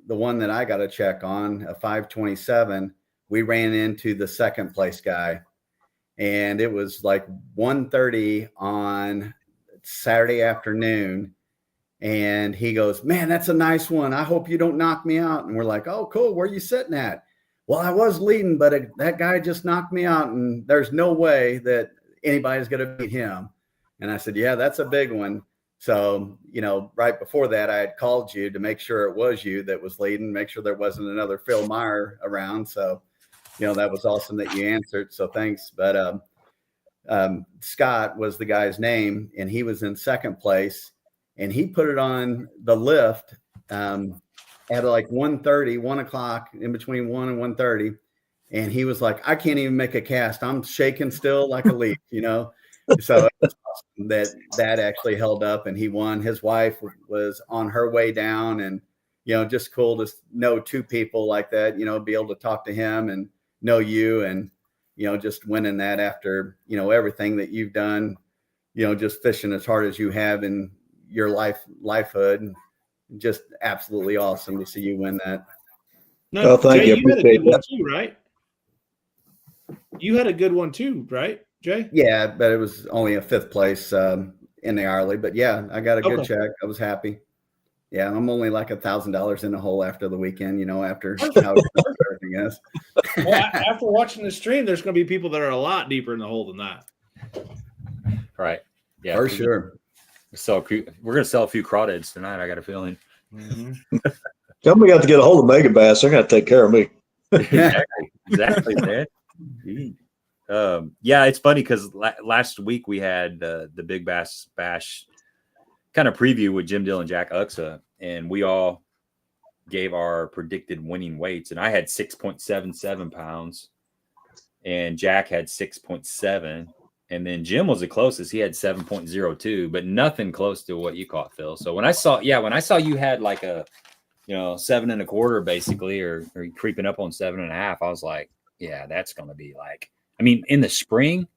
the one that I got a check on, a 527, we ran into the second place guy. And it was like 1:30 on Saturday afternoon. And he goes, man, that's a nice one. I hope you don't knock me out. And we're like, oh, cool. Where are you sitting at? Well, I was leading, but that guy just knocked me out. And there's no way that anybody's going to beat him. And I said, yeah, that's a big one. So, right before that, I had called you to make sure it was you that was leading, make sure there wasn't another Phil Meyer around. So, that was awesome that you answered. So thanks. But Scott was the guy's name, and he was in second place, and he put it on the lift at like 1:30, 1 o'clock, in between 1 and 1:30. And he was like, I can't even make a cast. I'm shaking still like a leaf, you know? So it was awesome that actually held up, and he won. His wife was on her way down, and, you know, just cool to know two people like that, you know, be able to talk to him and know you, and, you know, just winning that after, you know, everything that you've done, you know, just fishing as hard as you have in your lifehood. Just absolutely awesome to see you win that.
No,
well, thank
Jay,
you.
you had a good one too, right? You had a good one too, right, Jay?
Yeah, but it was only a 5th place in the hourly. But yeah, I got a good check. I was happy. Yeah, I'm only like $1,000 in the hole after the weekend, you know, after how everything is.
Well, after watching the stream, there's going to be people that are a lot deeper in the hole than that.
Right. Yeah.
For sure.
We're going to sell a few crawdads tonight. I got a feeling.
Mm-hmm.
Somebody got to get a hold of Mega Bass. They're going to take care of me.
Exactly, man. Yeah, it's funny because last week we had the Big Bass Bash kind of preview with Jim Dill and Jack Uxa, and we all gave our predicted winning weights, and I had 6.77 pounds, and Jack had 6.7, and then Jim was the closest. He had 7.02, but nothing close to what you caught, Phil. So when I saw you had like a, you know, 7 1/4 basically, or creeping up on 7 1/2, I was like, yeah, that's going to be like, I mean, in the spring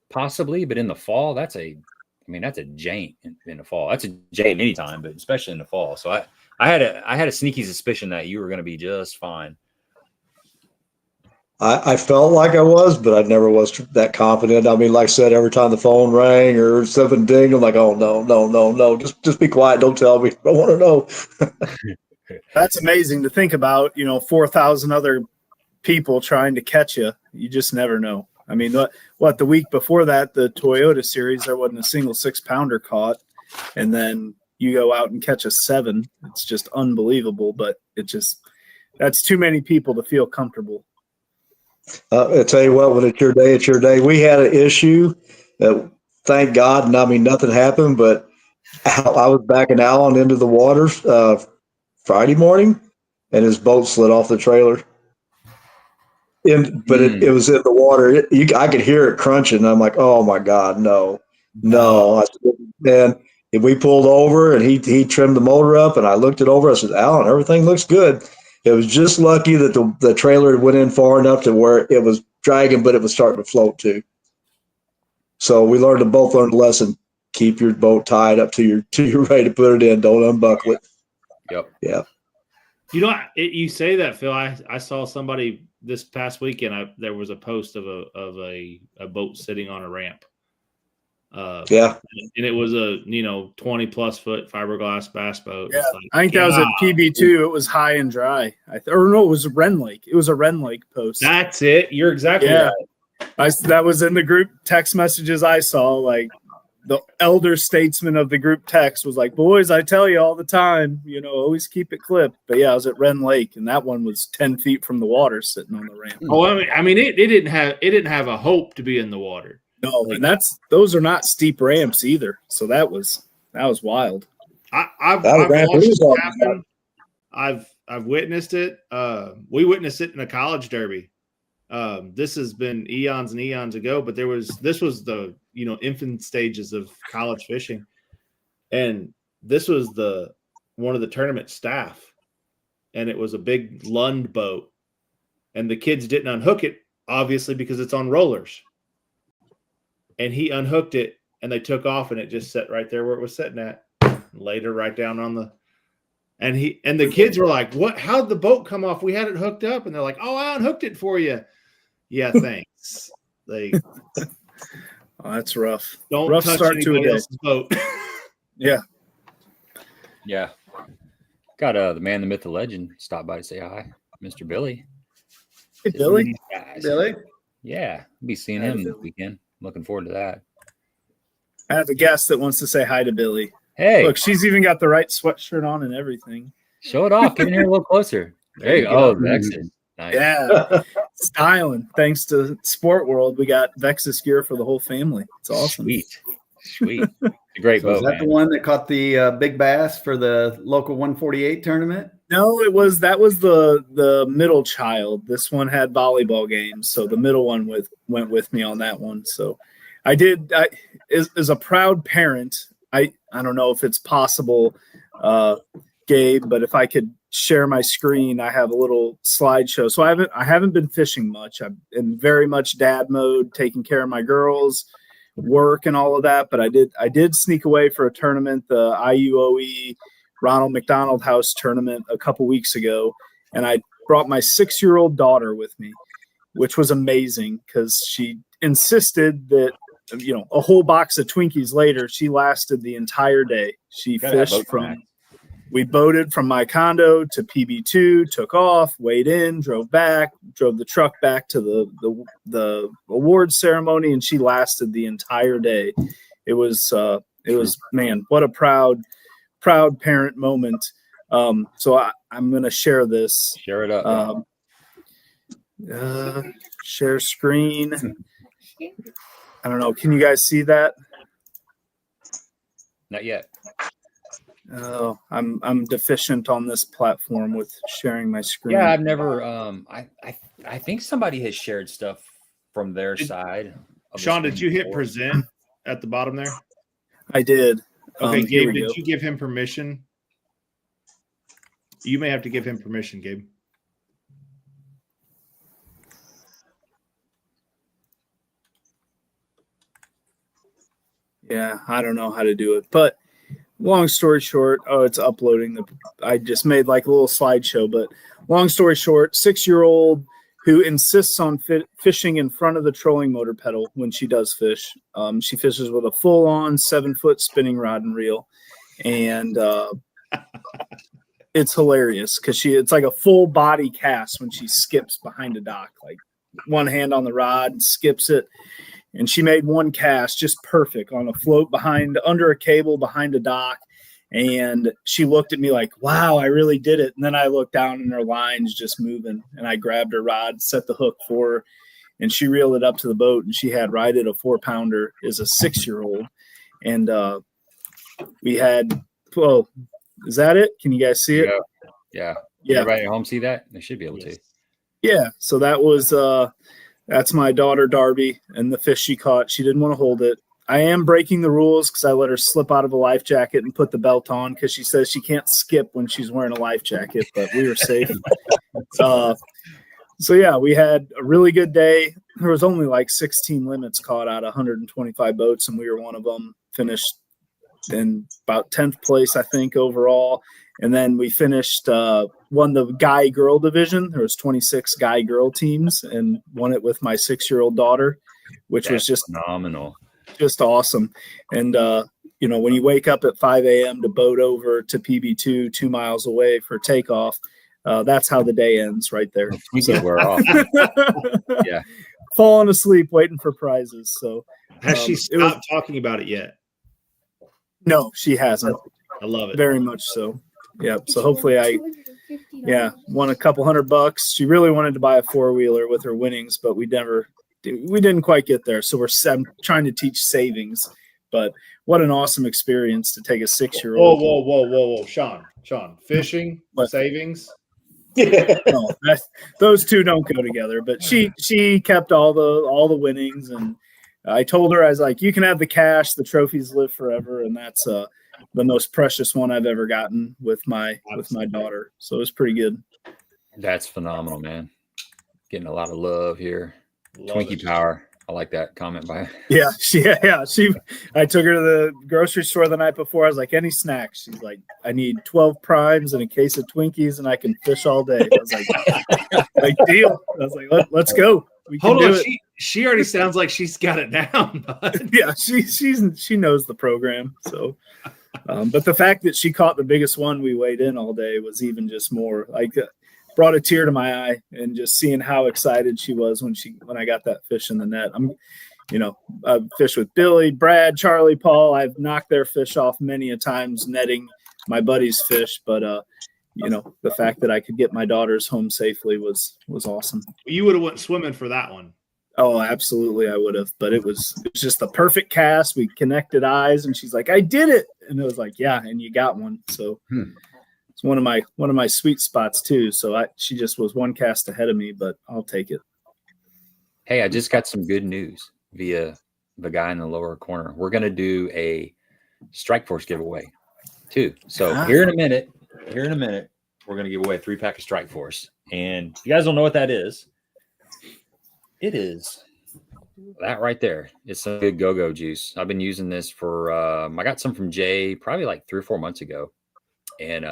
possibly, but in the fall, that's a jank in the fall. That's a jank anytime, but especially in the fall. So I had a sneaky suspicion that you were going to be just fine.
I felt like I was, but I never was that confident. I mean, like I said, every time the phone rang or something dinged, I'm like, oh, no. Just be quiet. Don't tell me. I want to know.
That's amazing to think about, you know, 4,000 other people trying to catch you. You just never know. I mean, what the week before that, the Toyota series, there wasn't a single 6-pounder caught. And then you go out and catch a 7. It's just unbelievable, but that's too many people to feel comfortable.
I'll tell you what, when it's your day, it's your day. We had an issue that, thank God, and I mean, nothing happened, but I was backing Alan into the water Friday morning, and his boat slid off the trailer. But it was in the water. I could hear it crunching. I'm like, oh, my God, no. And we pulled over, and he trimmed the motor up, and I looked it over. I said, Alan, everything looks good. It was just lucky that the trailer went in far enough to where it was dragging, but it was starting to float too. So we both learned a lesson. Keep your boat tied up till you're ready to put it in. Don't unbuckle it.
Yep.
Yeah.
You know, you say that, Phil. I saw somebody this past weekend. There was a post of a boat sitting on a ramp.
Yeah.
And it was a 20+ foot fiberglass bass boat.
Yeah, I think that was at PB2. It was high and dry. It was a Wren Lake. It was a Wren Lake post.
That's it. You're exactly right.
That was in the group text messages I saw. Like the elder statesman of the group text was like, "Boys, I tell you all the time, always keep it clipped." But yeah, I was at Wren Lake, and that one was 10 feet from the water, sitting on the ramp.
Oh, I mean, it didn't have a hope to be in the water.
No, and those are not steep ramps either. So that was wild.
I've watched it happen. I've witnessed it. We witnessed it in a college derby. This has been eons and eons ago, but this was the infant stages of college fishing, and this was one of the tournament staff, and it was a big Lund boat, and the kids didn't unhook it obviously because it's on rollers. And he unhooked it, and they took off, and it just sat right there where it was sitting at. Later, right down on the, and the kids were like, "What? How'd the boat come off? We had it hooked up." And they're like, "Oh, I unhooked it for you." Yeah, thanks. Oh,
that's rough.
Don't
rough
touch
start to a day.
else's boat.
Yeah.
Got the man, the myth, the legend stop by to say hi, Mr. Billy.
Hey, Billy.
Billy.
Yeah, we'll be seeing him this weekend. Looking forward to that.
I have a guest that wants to say hi to Billy.
Hey,
look, she's even got the right sweatshirt on and everything.
Show it off. Get in here a little closer. There you go. Oh, excellent. Nice.
Yeah, styling. Thanks to Sport World, we got Vexus gear for the whole family. It's awesome.
Sweet. A great
So
boat.
is that
man.
the one that caught the big bass for the local 148 tournament?
No, that was the middle child. This one had volleyball games, so the middle one went with me on that one. So I as a proud parent, I don't know if it's possible, Gabe, but if I could share my screen, I have a little slideshow. So I haven't been fishing much. I'm in very much dad mode, taking care of my girls, work and all of that. But I did sneak away for a tournament, the IUOE Ronald McDonald House tournament a couple weeks ago, and I brought my 6-year-old daughter with me, which was amazing because she insisted that, a whole box of Twinkies later, she lasted the entire day. She fished we boated from my condo to PB2, took off, weighed in, drove the truck back to the awards ceremony, and she lasted the entire day. It was man, what a proud parent moment. So I'm going to share this.
Share it up.
Share screen. I don't know. Can you guys see that?
Not yet.
Oh, I'm deficient on this platform with sharing my screen.
Yeah, I've never. I think somebody has shared stuff from their side.
Sean, did you hit present at the bottom there?
I did.
Okay, Gabe, did you give him permission? You may have to give him permission, Gabe.
Yeah, I don't know how to do it, but long story short, it's uploading. I just made like a little slideshow, but long story short, 6-year-old who insists on fishing in front of the trolling motor pedal when she does fish. She fishes with a full-on 7-foot spinning rod and reel, and it's hilarious because it's like a full body cast when she skips behind a dock, like one hand on the rod, skips it. And she made one cast just perfect on a float under a cable behind a dock. And she looked at me like, wow, I really did it. And then I looked down and her line's just moving. And I grabbed her rod, set the hook for her, and she reeled it up to the boat. And she had right at a 4-pounder as a 6-year-old. And we had, well, is that it? Can you guys see it?
Yeah.
Yeah.
Everybody at home see that? They should be able to.
Yeah. So that was, that's my daughter, Darby, and the fish she caught. She didn't want to hold it. I am breaking the rules because I let her slip out of a life jacket and put the belt on because she says she can't skip when she's wearing a life jacket, but we were safe. So, yeah, we had a really good day. There was only like 16 limits caught out of 125 boats, and we were one of them. Finished in about 10th place, I think, overall. And then we finished, won the guy-girl division. There was 26 guy-girl teams, and won it with my 6-year-old daughter, which was just
phenomenal,
just awesome. And when you wake up at 5 a.m. to boat over to PB2, 2 miles away for takeoff, that's how the day ends right there.
So we're off. Yeah,
falling asleep waiting for prizes. So
has she stopped talking about it yet?
No, she hasn't.
I love it
very much so. Yeah, so hopefully I won a couple $100. She really wanted to buy a 4-wheeler with her winnings, but we didn't quite get there. So we're trying to teach savings, but what an awesome experience to take a 6-year-old.
Whoa, Sean, fishing, savings.
No, those two don't go together. But she kept all the winnings, and I told her, I was like, you can have the cash, the trophies live forever, and that's the most precious one I've ever gotten with my daughter. So it was pretty good.
That's phenomenal, man. Getting a lot of love here.
Love
Twinkie
it.
Power. I like that comment by.
Yeah. I took her to the grocery store the night before. I was like, any snacks? She's like, I need 12 primes and a case of Twinkies, and I can fish all day. I was like, like deal. I was like, let's go.
Hold on. She already sounds like she's got it down. Bud.
Yeah, she knows the program. So, but the fact that she caught the biggest one we weighed in all day was even just more like brought a tear to my eye, and just seeing how excited she was when I got that fish in the net. I've fished with Billy, Brad, Charlie, Paul. I've knocked their fish off many a times netting my buddy's fish, but the fact that I could get my daughters home safely was awesome.
You would have went swimming for that one.
Oh, absolutely, I would have. But it was just the perfect cast. We connected eyes, and she's like, "I did it," and it was like, "Yeah," and you got one. So it's one of my sweet spots too. So she just was one cast ahead of me, but I'll take it.
Hey, I just got some good news via the guy in the lower corner. We're gonna do a Strike Force giveaway too. So here in a minute, we're gonna give away a 3-pack of Strike Force, and if you guys don't know what that is. It is that right there. It's some good go-go juice. I've been using this for I got some from Jay probably like 3 or 4 months ago, and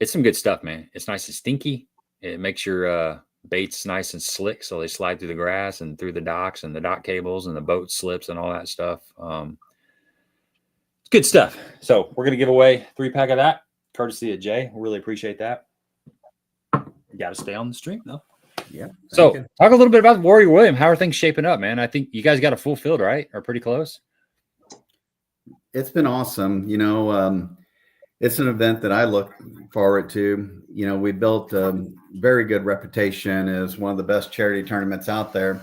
it's some good stuff, man. It's nice and stinky. It makes your baits nice and slick, so they slide through the grass and through the docks and the dock cables and the boat slips and all that stuff. It's good stuff. So we're gonna give away 3-pack of that, courtesy of Jay. We really appreciate that. You got to stay on the stream though.
Yeah.
So talk a little bit about Warrior William. How are things shaping up, man? I think you guys got a full field, right? Or pretty close.
It's been awesome. It's an event that I look forward to. We built a very good reputation as one of the best charity tournaments out there.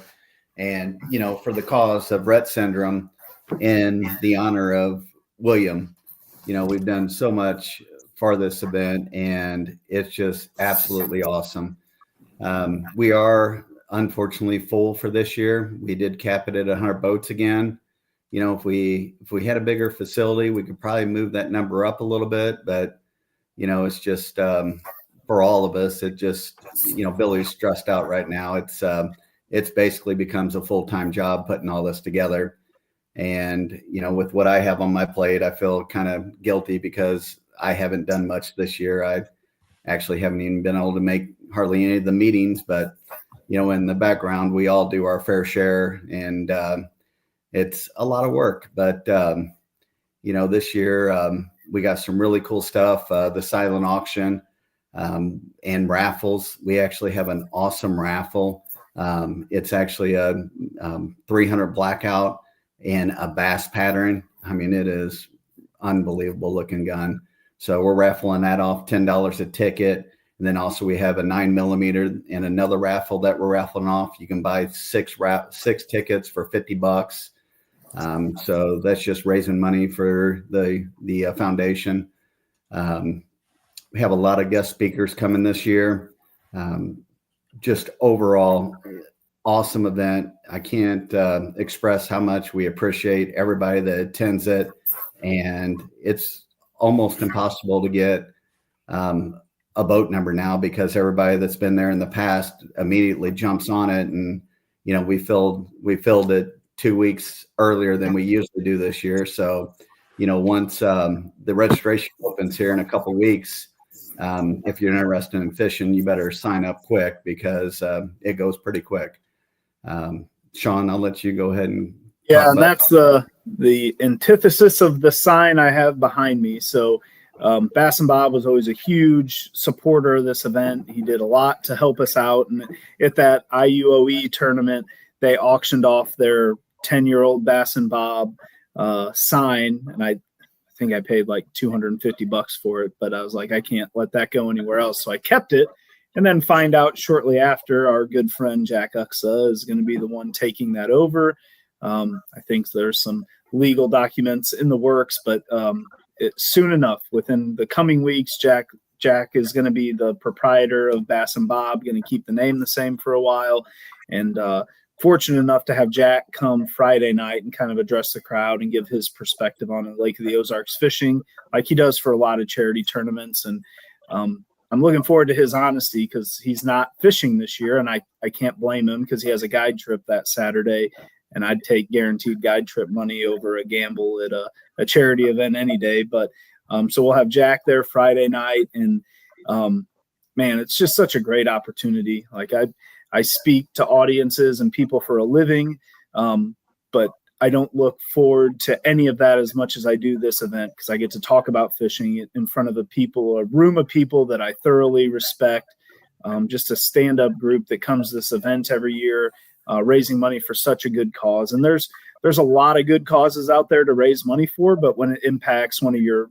And, for the cause of Rett syndrome in the honor of William, we've done so much for this event, and it's just absolutely awesome. We are unfortunately full for this year. We did cap it at 100 boats again. If we had a bigger facility, we could probably move that number up a little bit, but it's just for all of us, it just Billy's stressed out right now. It's basically becomes a full-time job putting all this together. And with what I have on my plate, I feel kind of guilty because I haven't done much this year. I actually haven't even been able to make hardly any of the meetings, but in the background, we all do our fair share, and it's a lot of work. But this year we got some really cool stuff. The silent auction and raffles. We actually have an awesome raffle. It's actually a 300 blackout in a bass pattern. I mean, it is unbelievable looking gun. So we're raffling that off, $10 a ticket. And then also we have a 9mm and another raffle that we're raffling off. You can buy six tickets for $50. So that's just raising money for the foundation. We have a lot of guest speakers coming this year. Just overall awesome event. I can't express how much we appreciate everybody that attends it. And it's almost impossible to get a boat number now because everybody that's been there in the past immediately jumps on it. And, we filled it 2 weeks earlier than we usually do this year. So, once the registration opens here in a couple of weeks, if you're interested in fishing, you better sign up quick because it goes pretty quick. Sean, I'll let you go ahead and
and that's the antithesis of the sign I have behind me. So Bass and Bob was always a huge supporter of this event. He did a lot to help us out. And at that IUOE tournament, they auctioned off their 10-year-old Bass and Bob sign. And I think I paid like $250 for it, but I was like, I can't let that go anywhere else. So I kept it. And then find out shortly after our good friend Jack Uxa is going to be the one taking that over. I think there's some legal documents in the works, but soon enough, within the coming weeks, Jack is going to be the proprietor of Bass and Bob, going to keep the name the same for a while. And fortunate enough to have Jack come Friday night and kind of address the crowd and give his perspective on Lake of the Ozarks fishing like he does for a lot of charity tournaments. And I'm looking forward to his honesty because he's not fishing this year, and I can't blame him because he has a guide trip that Saturday, and I'd take guaranteed guide trip money over a gamble at a charity event any day. But so we'll have Jack there Friday night, and man, it's just such a great opportunity. Like I speak to audiences and people for a living, but I don't look forward to any of that as much as I do this event because I get to talk about fishing in front of a room of people that I thoroughly respect. Just a stand-up group that comes to this event every year, raising money for such a good cause. And there's there's a lot of good causes out there to raise money for, but when it impacts one of your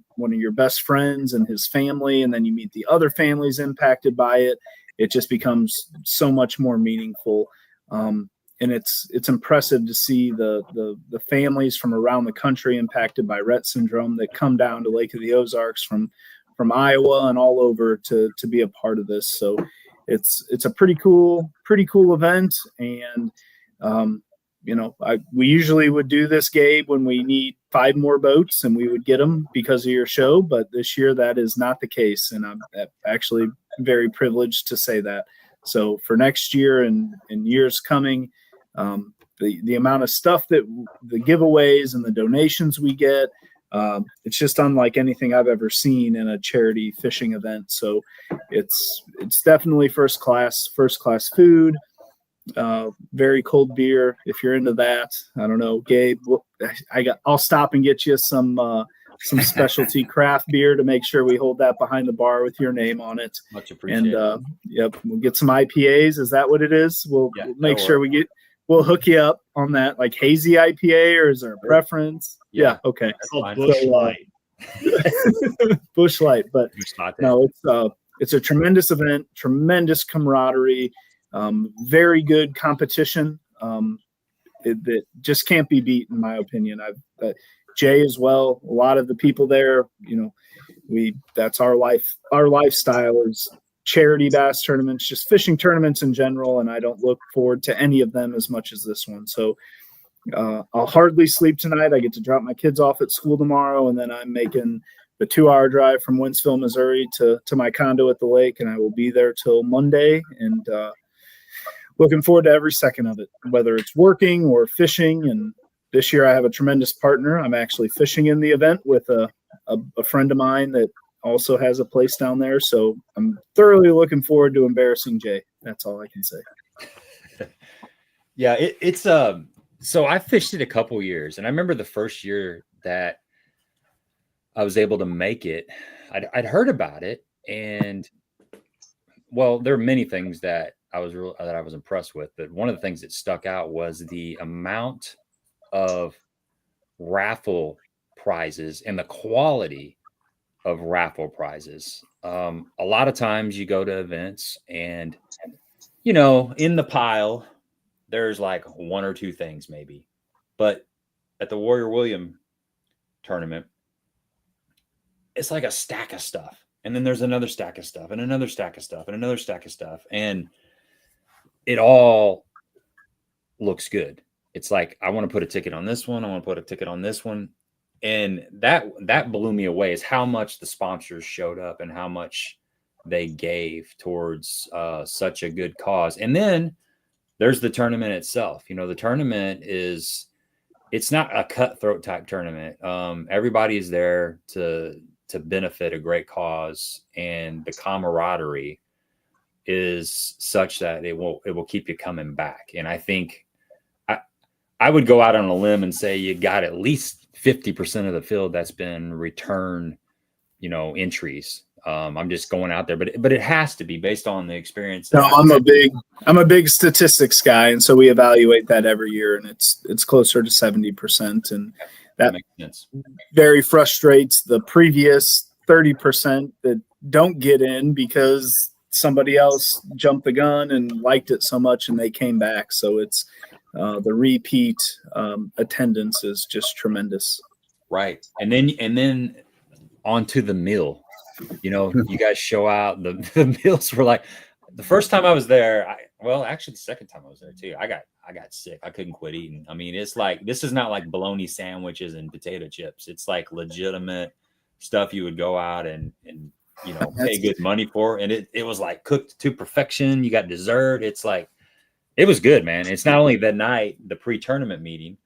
best friends and his family, and then you meet the other families impacted by it, it just becomes so much more meaningful. And it's impressive to see the families from around the country impacted by Rett syndrome that come down to Lake of the Ozarks from Iowa and all over to be a part of this. So it's a pretty cool event. And, we usually would do this, Gabe, when we need 5 more boats, and we would get them because of your show. But this year that is not the case. And I'm actually very privileged to say that. So for next year and years coming, the amount of stuff that the giveaways and the donations we get, it's just unlike anything I've ever seen in a charity fishing event. So it's definitely first class food, very cold beer. If you're into that, I don't know, Gabe, I'll stop and get you some specialty craft beer to make sure we hold that behind the bar with your name on it.
Much appreciated.
And we'll get some IPAs. Is that what it is? We'll make sure we'll hook you up on that, like hazy IPA, or is there a preference? Yeah. Okay.
It's called Bush Light.
Bush Light, but no, it's a tremendous event, tremendous camaraderie, very good competition. That just can't be beat, in my opinion. Jay as well. A lot of the people there, that's our lifestyle is charity bass tournaments, just fishing tournaments in general. And I don't look forward to any of them as much as this one. So I'll hardly sleep tonight. I get to drop my kids off at school tomorrow, and then I'm making the 2-hour drive from Wentzville, Missouri to my condo at the lake, and I will be there till Monday, and looking forward to every second of it, whether it's working or fishing. And this year I have a tremendous partner. I'm actually fishing in the event with a friend of mine that also has a place down there. So I'm thoroughly looking forward to embarrassing Jay. That's all I can say.
Yeah, it's so I fished it a couple years, and I remember the first year that I was able to make it, I'd heard about it, and well, there are many things that I was impressed with, but one of the things that stuck out was the amount of raffle prizes and the quality of raffle prizes. A lot of times you go to events and, in the pile, there's like 1 or 2 things maybe, but at the Warrior William tournament, it's like a stack of stuff. And then there's another stack of stuff and another stack of stuff and another stack of stuff. And it all looks good. It's like, I want to put a ticket on this one. I want to put a ticket on this one. And that blew me away, is how much the sponsors showed up and how much they gave towards such a good cause. And then there's the tournament itself. The tournament it's not a cutthroat type tournament. Everybody is there to benefit a great cause, and the camaraderie is such that it will keep you coming back. And I think I would go out on a limb and say you got at least 50% of the field that's been return, entries. I'm just going out there, but it has to be based on the experience.
No, I'm a big statistics guy, and so we evaluate that every year, and it's closer to 70%, and that
makes sense.
Very frustrates the previous 30% that don't get in because somebody else jumped the gun and liked it so much and they came back. So it's the repeat attendance is just tremendous.
Right. And then onto the meal. You guys show out. The meals were like, the first time I was there, actually the second time I was there too, I got sick. I couldn't quit eating. I mean, it's like, this is not like bologna sandwiches and potato chips. It's like legitimate stuff you would go out and pay good money for. And it was like cooked to perfection. You got dessert. It's like, it was good, man. It's not only that night, the pre-tournament meeting,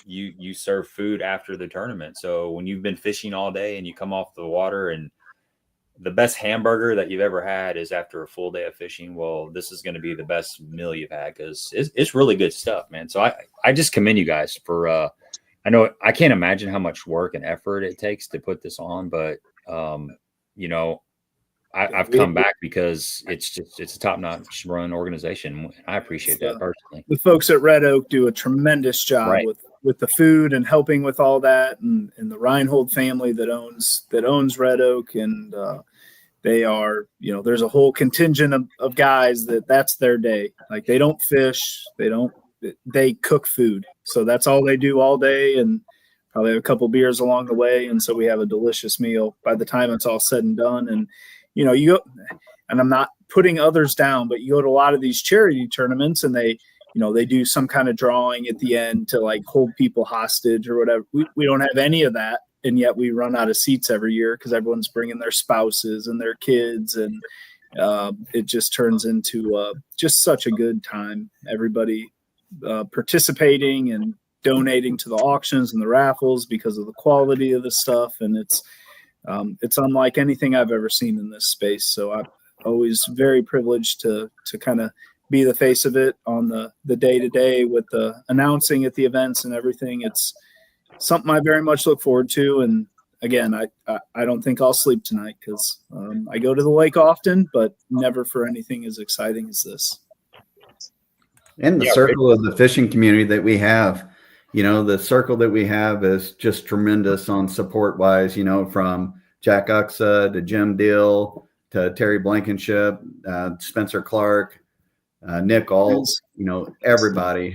you serve food after the tournament. So when you've been fishing all day and you come off the water, and the best hamburger that you've ever had is after a full day of fishing, well, this is going to be the best meal you've had, because it's really good stuff, man. So I just commend you guys for I know I can't imagine how much work and effort it takes to put this on, but I've come back because it's a top-notch run organization. I appreciate that personally.
The folks at Red Oak do a tremendous job with the food and helping with all that, and the Reinhold family that owns Red Oak, and they are, there's a whole contingent of guys that's their day. Like, they don't fish, they cook food. So that's all they do all day, and probably have a couple beers along the way. And so we have a delicious meal by the time it's all said and done. And, you go, and I'm not putting others down, but you go to a lot of these charity tournaments, and they do some kind of drawing at the end to like hold people hostage or whatever. We don't have any of that. And yet we run out of seats every year because everyone's bringing their spouses and their kids. And it just turns into just such a good time. Everybody participating and donating to the auctions and the raffles because of the quality of the stuff. And it's unlike anything I've ever seen in this space. So I'm always very privileged to kind of be the face of it on the day-to-day with the announcing at the events and everything. It's something I very much look forward to. And again, I don't think I'll sleep tonight because I go to the lake often, but never for anything as exciting as this.
And the circle of the fishing community that we have, the circle that we have is just tremendous on support wise, from Jack Uxa to Jim Deal to Terry Blankenship, Spencer Clark, Nick Alt, everybody,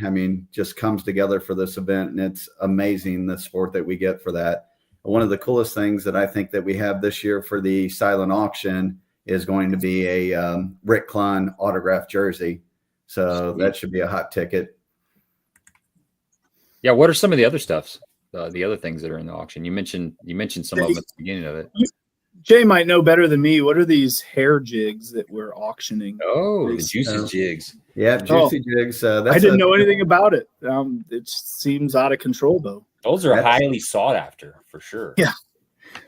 just comes together for this event, and it's amazing the support that we get for that. One of the coolest things that I think that we have this year for the silent auction is going to be a Rick Clunn autographed jersey. So that should be a hot ticket.
Yeah. What are some of the other stuffs? The other things that are in the auction? You mentioned some of them at the beginning of it.
Jay might know better than me. What are these hair jigs that we're auctioning?
Oh, the Juicy jigs.
Yeah, Juicy jigs.
I didn't know anything about it. It seems out of control, though.
Those are highly sought after, for sure.
Yeah.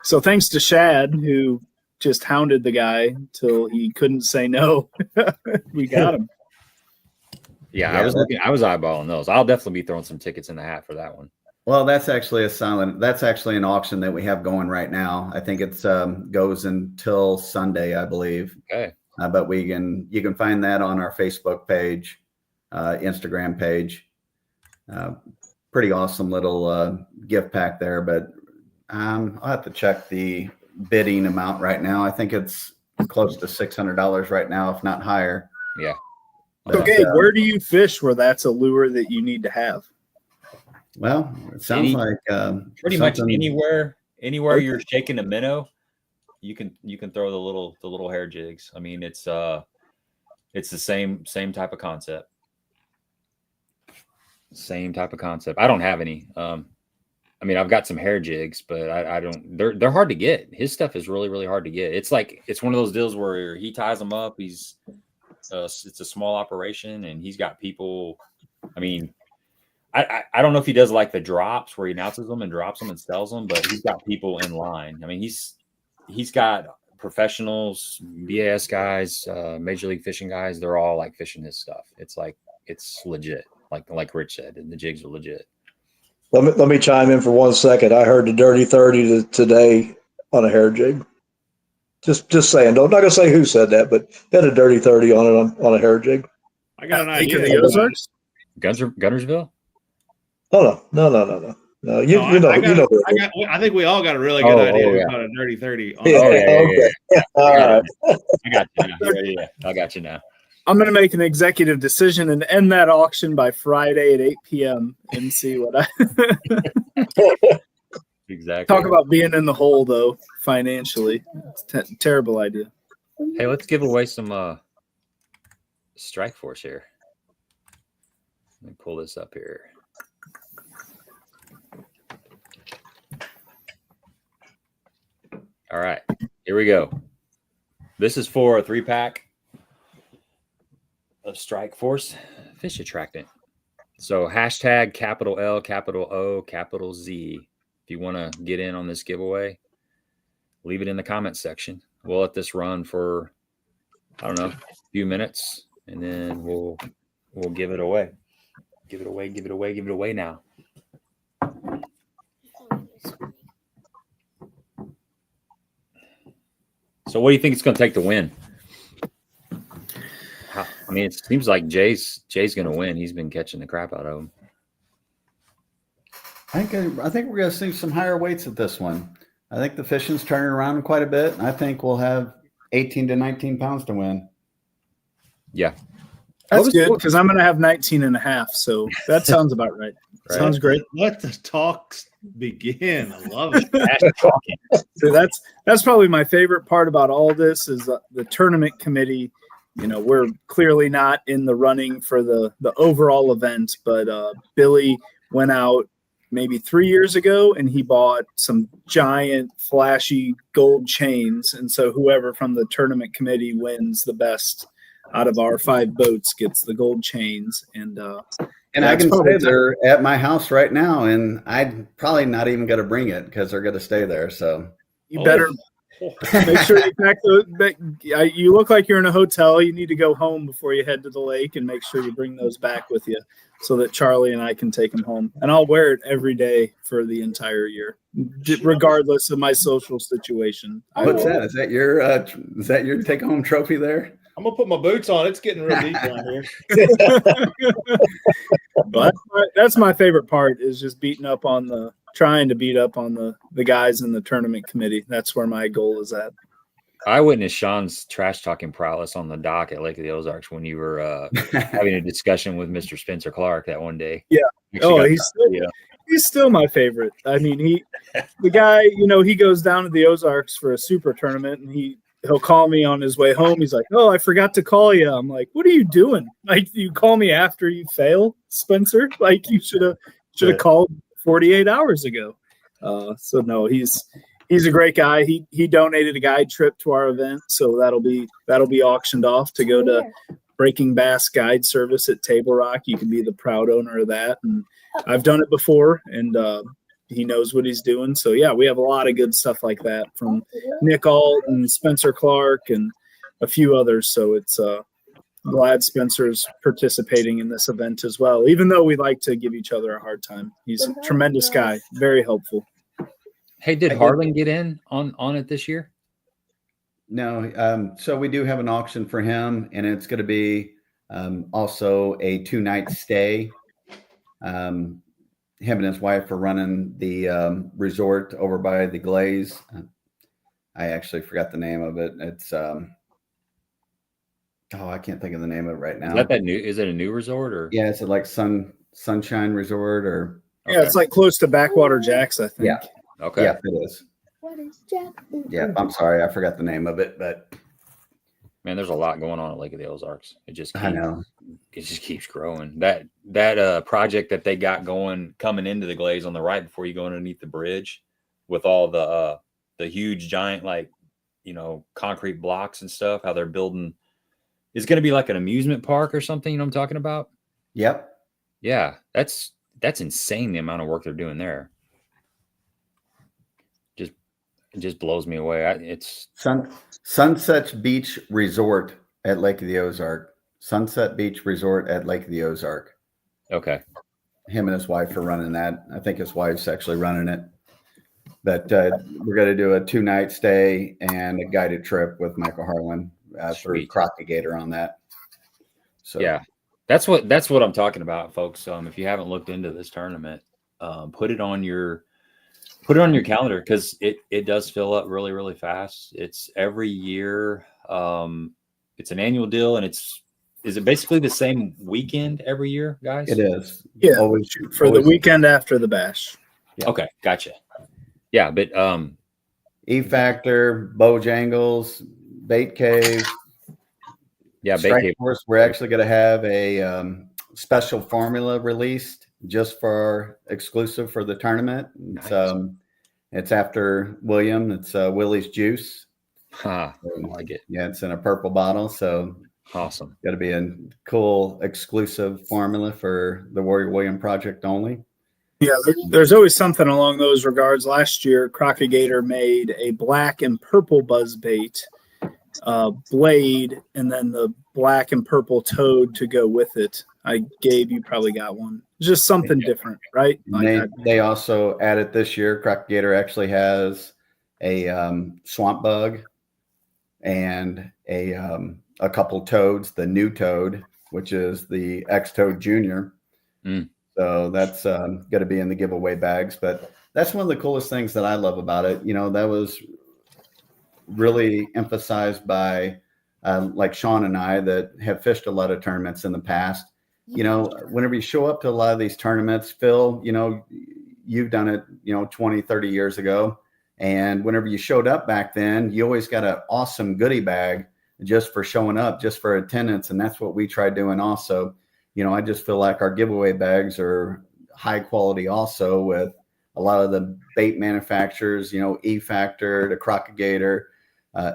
So thanks to Shad, who just hounded the guy till he couldn't say no. We got him.
Yeah, I was eyeballing those. I'll definitely be throwing some tickets in the hat for that one.
Well, that's actually an auction that we have going right now. I think it's goes until Sunday, I believe.
Okay.
But you can find that on our Facebook page, Instagram page. Pretty awesome little gift pack there, but I'll have to check the bidding amount right now. I think it's close to $600 right now, if not higher.
Yeah.
Okay, where do you fish where that's a lure that you need to have?
Well, it sounds like
pretty much anywhere you're shaking a minnow, you can throw the little hair jigs. It's the same type of concept. Same type of concept. I don't have any. I've got some hair jigs, but I don't. They're hard to get. His stuff is really, really hard to get. It's one of those deals where he ties them up. It's a small operation, and he's got people. I don't know if he does like the drops where he announces them and drops them and sells them, but he's got people in line. He's got professionals, BAS guys, Major League Fishing guys. They're all like fishing his stuff. It's legit. Like Rich said, and the jigs are legit.
Let me chime in for 1 second. I heard the Dirty 30 today on a hair jig. Just saying. I'm not gonna say who said that, but they had a Dirty 30 on a hair jig.
I got an idea.
The Ozarks?
Gunnersville?
Oh no.
I think we all got a really good idea about a Dirty 30.
Yeah. All right.
I got you now. Yeah. I got you now.
I'm going to make an executive decision and end that auction by Friday at 8 p.m. and see what
Exactly.
Talk about being in the hole, though, financially. It's terrible idea.
Hey, let's give away some Strike Force here. Let me pull this up here. All right, here we go. This is for a 3-pack of Strike Force fish attractant. So hashtag capital L, capital O, capital Z. If you want to get in on this giveaway, leave it in the comments section. We'll let this run for, I don't know, a few minutes, and then we'll give it away. Give it away now. So what do you think it's going to take to win? I mean, it seems like Jay's going to win. He's been catching the crap out of him.
I think we're going to see some higher weights at this one. I think the fishing's turning around quite a bit. I think we'll have 18 to 19 pounds to win.
Yeah.
That's good because I'm going to have 19 and a half. So that sounds about right. Sounds great.
Let the talks begin. I love it.
So that's probably my favorite part about all this is the tournament committee. You know, we're clearly not in the running for the overall event, but Billy went out maybe 3 years ago and he bought some giant flashy gold chains. And so whoever from the tournament committee wins the best out of our 5 boats gets the gold chains. And
I can stay there at my house right now, and I'm probably not even going to bring it because they're going to stay there. So
you better make sure you pack you look like you're in a hotel. You need to go home before you head to the lake and make sure you bring those back with you so that Charlie and I can take them home. And I'll wear it every day for the entire year, regardless of my social situation.
What's that? Is that your take-home trophy there?
I'm gonna put my boots on. It's getting real deep down here.
But that's my favorite part is just trying to beat up on the guys in the tournament committee. That's where my goal is at.
I witnessed Sean's trash talking prowess on the dock at Lake of the Ozarks when you were having a discussion with Mr. Spencer Clark that one day.
Yeah. He's still my favorite. I mean, the guy, he goes down to the Ozarks for a super tournament and he'll call me on his way home. He's like, "Oh, I forgot to call you." I'm like, "What are you doing? Like, you call me after you fail, Spencer? Like, you should have called 48 hours ago." So no, he's a great guy. He donated a guide trip to our event, so that'll be auctioned off to go to Breaking Bass Guide Service at Table Rock. You can be the proud owner of that, and I've done it before, and he knows what he's doing. So yeah, we have a lot of good stuff like that from Nick Alt and Spencer Clark and a few others. So it's glad Spencer's participating in this event as well, even though we like to give each other a hard time. He's a tremendous guy, very helpful.
Hey, did Harlan get in on it this year?
No. So we do have an auction for him, and it's going to be also a 2-night stay. Him and his wife are running the resort over by the Glaze. I actually forgot the name of it. It's I can't think of the name of it right now.
Is it a new resort or?
Yeah, it's like Sunshine Resort or.
Yeah, it's like close to Backwater Jacks, I think.
Yeah.
Okay.
Yeah, it is.
What is Jack?
Yeah, I'm sorry, I forgot the name of it, but
man, there's a lot going on at Lake of the Ozarks. It just keeps growing. That project that they got coming into the Glaze on the right before you go underneath the bridge, with all the huge giant concrete blocks and stuff. How they're building is going to be like an amusement park or something. You know what I'm talking about?
Yep.
Yeah, that's insane the amount of work they're doing there. It just blows me away. It's
Sunset Beach Resort at Lake of the Ozark. Sunset Beach Resort at Lake of the Ozark.
Okay.
Him and his wife are running that. I think his wife's actually running it. But we're going to do a 2-night stay and a guided trip with Michael Harlan through Crock Gator on that. So
yeah, that's what I'm talking about, folks. If you haven't looked into this tournament, put it on your calendar because it does fill up really, really fast. It's every year. It's an annual deal, and is it basically the same weekend every year, guys?
It is.
Yeah, always the weekend after the bash.
Yeah.
Okay, gotcha. Yeah, but
E-Factor, Bojangles, Bait Cave.
Yeah, Bait Cave.
Course, we're actually going to have a special formula released just for exclusive for the tournament. It's after William. It's Willie's Juice.
I like it.
Yeah, it's in a purple bottle. So
awesome.
Got to be a cool exclusive formula for the Warrior William project only.
Yeah, there's always something along those regards. Last year, Crock Gator made a black and purple buzzbait blade, and then the black and purple toad to go with it. You probably got one. Just something different, right?
They also added this year. Crock Gator actually has a swamp bug and a couple toads, the new toad, which is the X-Toad Junior. So that's going to be in the giveaway bags. But that's one of the coolest things that I love about it. You know, that was really emphasized by like Sean and I that have fished a lot of tournaments in the past. You know, whenever you show up to a lot of these tournaments, Phil, you know, you've done it, you know, 20, 30 years ago. And whenever you showed up back then, you always got an awesome goodie bag just for showing up, just for attendance. And that's what we try doing also. You know, I just feel like our giveaway bags are high quality also, with a lot of the bait manufacturers, you know, E-Factor, the Crock, Gator,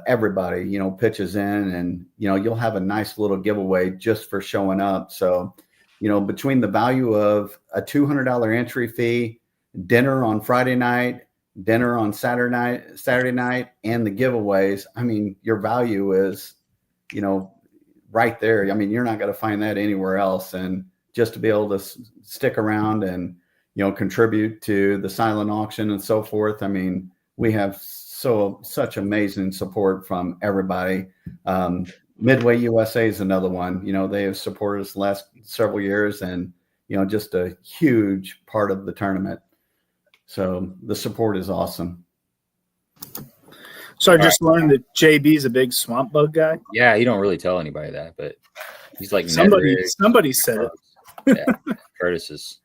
everybody, you know, pitches in, and, you know, you'll have a nice little giveaway just for showing up. So, you know, between the value of a $200 entry fee, dinner on Friday night, dinner on Saturday night, and the giveaways, I mean, your value is, you know, right there. I mean, you're not going to find that anywhere else. And just to be able to stick around and, you know, contribute to the silent auction and so forth. I mean, we have such amazing support from everybody. Midway USA is another one. You know, they have supported us the last several years, and, you know, just a huge part of the tournament. So the support is awesome.
So I just learned that JB's a big swamp bug guy.
Yeah, he don't really tell anybody that, but he's like
somebody said it.
Yeah, Curtis is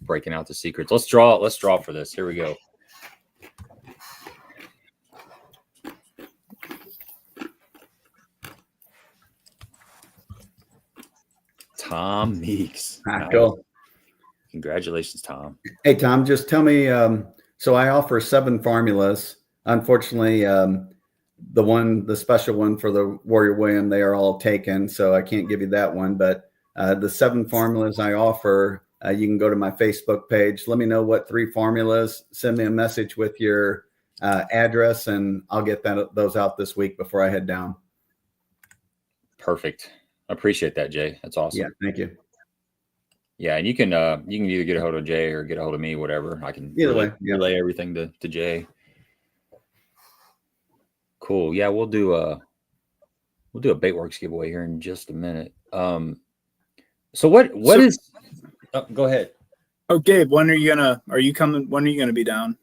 breaking out the secrets. Let's draw for this. Here we go. Tom Meeks.
Cool.
Congratulations, Tom.
Hey, Tom, just tell me. So I offer 7 formulas. Unfortunately, the special one for the Warrior William, they are all taken, so I can't give you that one. But the 7 formulas I offer, you can go to my Facebook page. Let me know what 3 formulas. Send me a message with your address, and I'll get those out this week before I head down.
Perfect. I appreciate that, Jay. That's awesome.
Yeah, thank you.
Yeah, and you can either get a hold of Jay or get a hold of me, whatever. I can relay everything to Jay. Cool. Yeah, we'll do a Baitworks giveaway here in just a minute. So what is? Oh, go ahead.
Oh, Gabe, when are you gonna be down?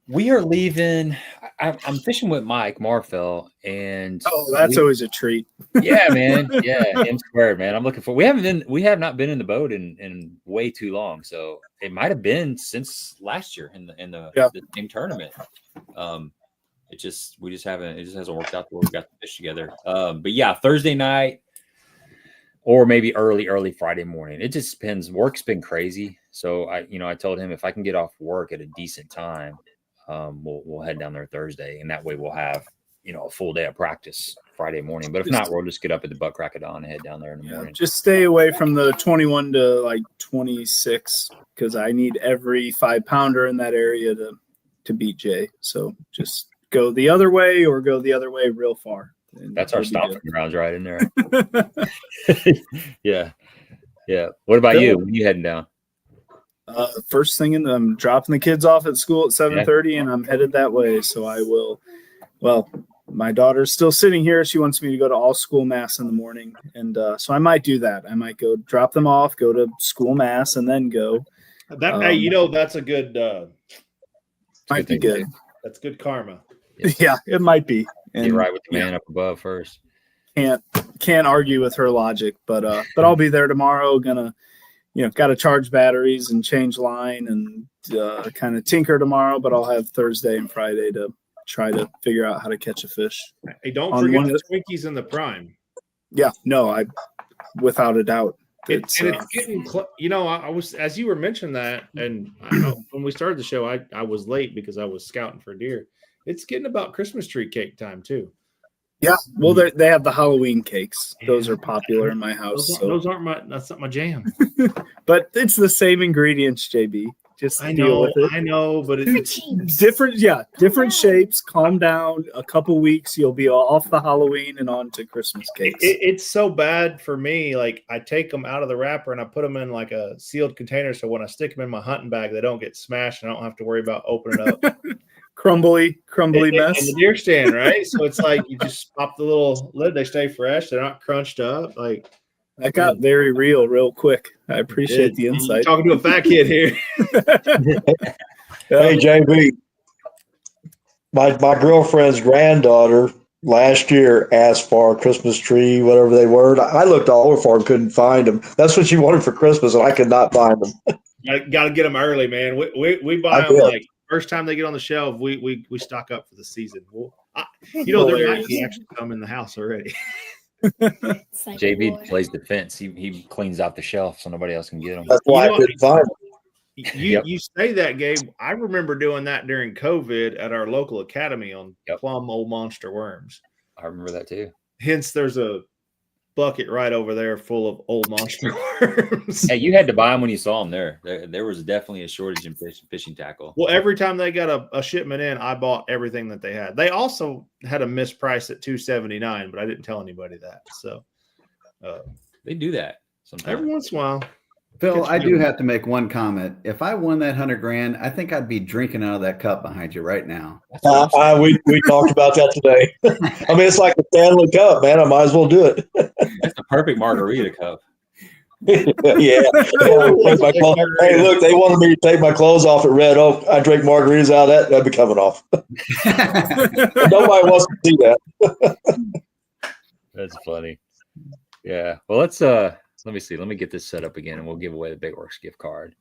We are leaving. I'm fishing with Mike Marfell, and
that's always a treat.
Yeah, man. Yeah, M squared, man. I'm looking for. We have not been in the boat in way too long, so it might have been since last year in the same tournament. It just hasn't worked out where we got the fish together. But yeah, Thursday night or maybe early Friday morning. It just depends. Work's been crazy, so I told him if I can get off work at a decent time, we'll head down there Thursday, and that way we'll have a full day of practice Friday morning. But if not, we'll just get up at the butt crack of dawn and head down there in the morning.
Just stay away from the 21 to like 26, because I need every 5-pounder in that area to beat Jay. So just go the other way or go the other way real far.
That's our stomping grounds right in there. Yeah. What about you? When are you heading down?
First thing I'm dropping the kids off at school at 7:30, and I'm headed that way. So I will. Well, my daughter's still sitting here. She wants me to go to all school mass in the morning, and so I might do that. I might go drop them off, go to school mass, and then go.
That's a good.
Might be good.
That's good karma.
Yeah, it might be. And
you're right with the man up above first.
Can't argue with her logic, but I'll be there tomorrow. Gonna, got to charge batteries and change line and kind of tinker tomorrow. But I'll have Thursday and Friday to try to figure out how to catch a fish.
Hey, don't forget the Twinkies in the prime. Yeah,
no, without a doubt.
It's getting, I was, as you were mentioning that, and I know when we started the show, I was late because I was scouting for deer. It's getting about Christmas tree cake time too.
Yeah, well, they have the Halloween cakes. Those are popular in my house.
That's not my jam.
But it's the same ingredients, JB. Just deal with it.
I know, but it's
different. Yeah, different shapes. Calm down. A couple weeks, you'll be off the Halloween and on to Christmas cakes.
It's so bad for me. Like, I take them out of the wrapper and I put them in like a sealed container, so when I stick them in my hunting bag, they don't get smashed and I don't have to worry about opening up.
crumbly
in
mess.
the deer stand, right? So it's like you just pop the little lid, they stay fresh, they're not crunched up. Like
That got very real quick. I appreciate the insight.
You're talking to a fat kid here.
Hey, JB, my girlfriend's granddaughter last year asked for a Christmas tree, whatever they were. I looked all over for them, couldn't find them. That's what she wanted for Christmas, and I could not find them.
Got to get them early, man. We buy them like first time they get on the shelf. We stock up for the season. There might be actually come in the house already.
JB plays defense. He cleans out the shelf so nobody else can get them.
That's why I couldn't find them.
You say that, Gabe. I remember doing that during COVID at our local academy on plum old monster worms.
I remember that too.
Hence, there's a bucket right over there full of old monster worms.
Hey, you had to buy them when you saw them there. There was definitely a shortage in fishing tackle.
Well, every time they got a shipment in, I bought everything that they had. They also had a misprice at $279, but I didn't tell anybody that. So
they do that sometimes.
Every once in a while.
Phil, I do have to make one comment. If I won that $100,000, I think I'd be drinking out of that cup behind you right now.
We talked about that today. I mean, it's like a Stanley Cup, man. I might as well do it.
That's the perfect margarita cup.
Yeah. Hey, look, they wanted me to take my clothes off at Red Oak. I drink margaritas out of that. That'd be coming off. Nobody wants to see that.
That's funny. Yeah. Well, let me see. Let me get this set up again, and we'll give away the Baitworks gift card.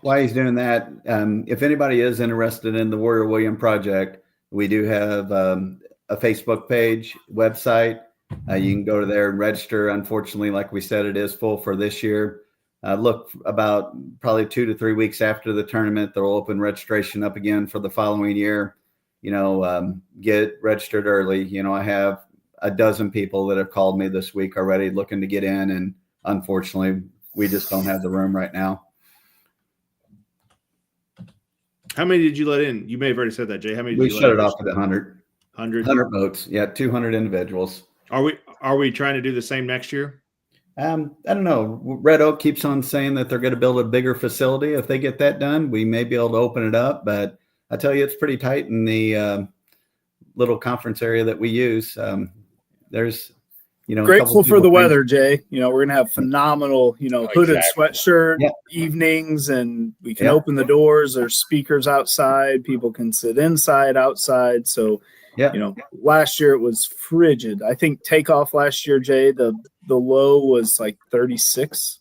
While he's doing that, if anybody is interested in the Warrior William project, we do have a Facebook page, website. You can go to there and register. Unfortunately, like we said, it is full for this year. Look, about probably 2 to 3 weeks after the tournament, they'll open registration up again for the following year. Get registered early. I have a dozen people that have called me this week already looking to get in, and unfortunately we just don't have the room right now.
How many did you let in? You may have already said that, Jay. How many did
we
you
shut
let
it
in?
off at 100 boats. Yeah, 200 individuals.
Are we trying to do the same next year?
I don't know. Red Oak keeps on saying that they're going to build a bigger facility. If they get that done, we may be able to open it up, but I tell you, it's pretty tight in the little conference area that we use. There's,
grateful for the weather, Jay. We're going to have phenomenal, hooded sweatshirt evenings, and we can open the doors. There's speakers outside. People can sit inside, outside. So, last year it was frigid. I think takeoff last year, Jay, the low was like 36.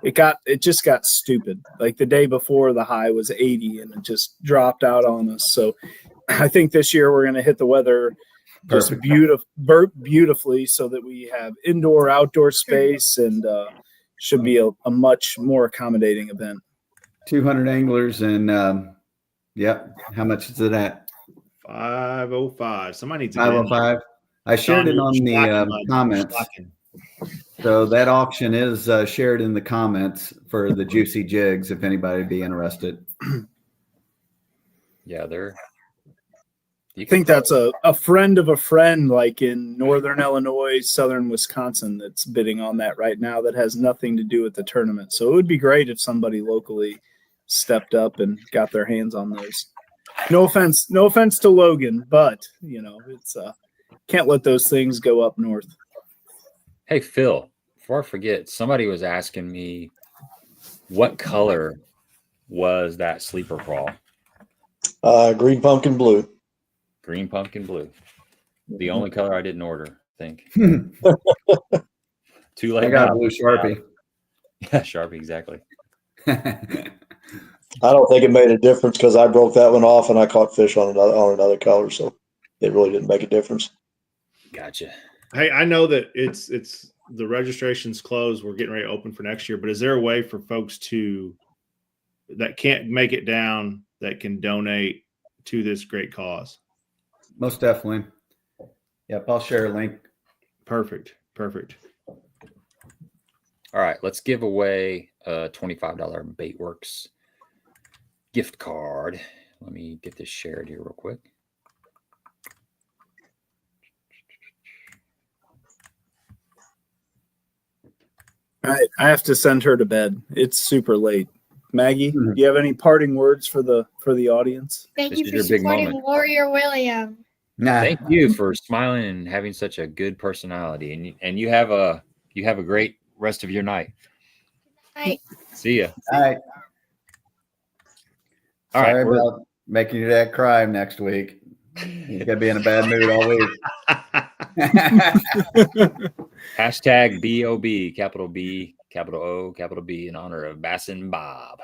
It just got stupid. Like the day before, the high was 80, and it just dropped out on us. So I think this year we're going to hit the weather just beautifully, so that we have indoor, outdoor space, and should be a much more accommodating event.
200 anglers, and how much is it at?
505. Somebody needs
505. I shared it on the comments. So that auction is shared in the comments for the juicy jigs, if anybody would be interested.
Yeah,
I think that's a friend of a friend, like in northern Illinois, southern Wisconsin, that's bidding on that right now, that has nothing to do with the tournament. So it would be great if somebody locally stepped up and got their hands on those. No offense to Logan, but it's can't let those things go up north.
Hey, Phil, before I forget, somebody was asking me what color was that sleeper crawl?
Green pumpkin blue.
Green pumpkin blue. The only color I didn't order, I think. Too late.
I got a blue Sharpie.
Yeah, Sharpie, exactly.
I don't think it made a difference because I broke that one off and I caught fish on another color, so it really didn't make a difference.
Gotcha.
Hey, I know that it's the registration's closed. We're getting ready to open for next year, but is there a way for folks that can't make it down that can donate to this great cause?
Most definitely. Yep, I'll share a link.
Perfect.
All right, let's give away a $25 Baitworks gift card. Let me get this shared here real quick.
I have to send her to bed. It's super late. Maggie, do you have any parting words for the audience?
Thank
This
you
is
for
your big
supporting
moment.
Warrior William.
Nah.
Thank you for smiling and having such a good personality, and you have a great rest of your night.
Bye.
See ya.
All right.
All right,
Sorry
we're-
about making your dad cry next week. He's gonna be in a bad mood all week.
Hashtag BOB, capital B, capital O, capital B, in honor of Bass and Bob.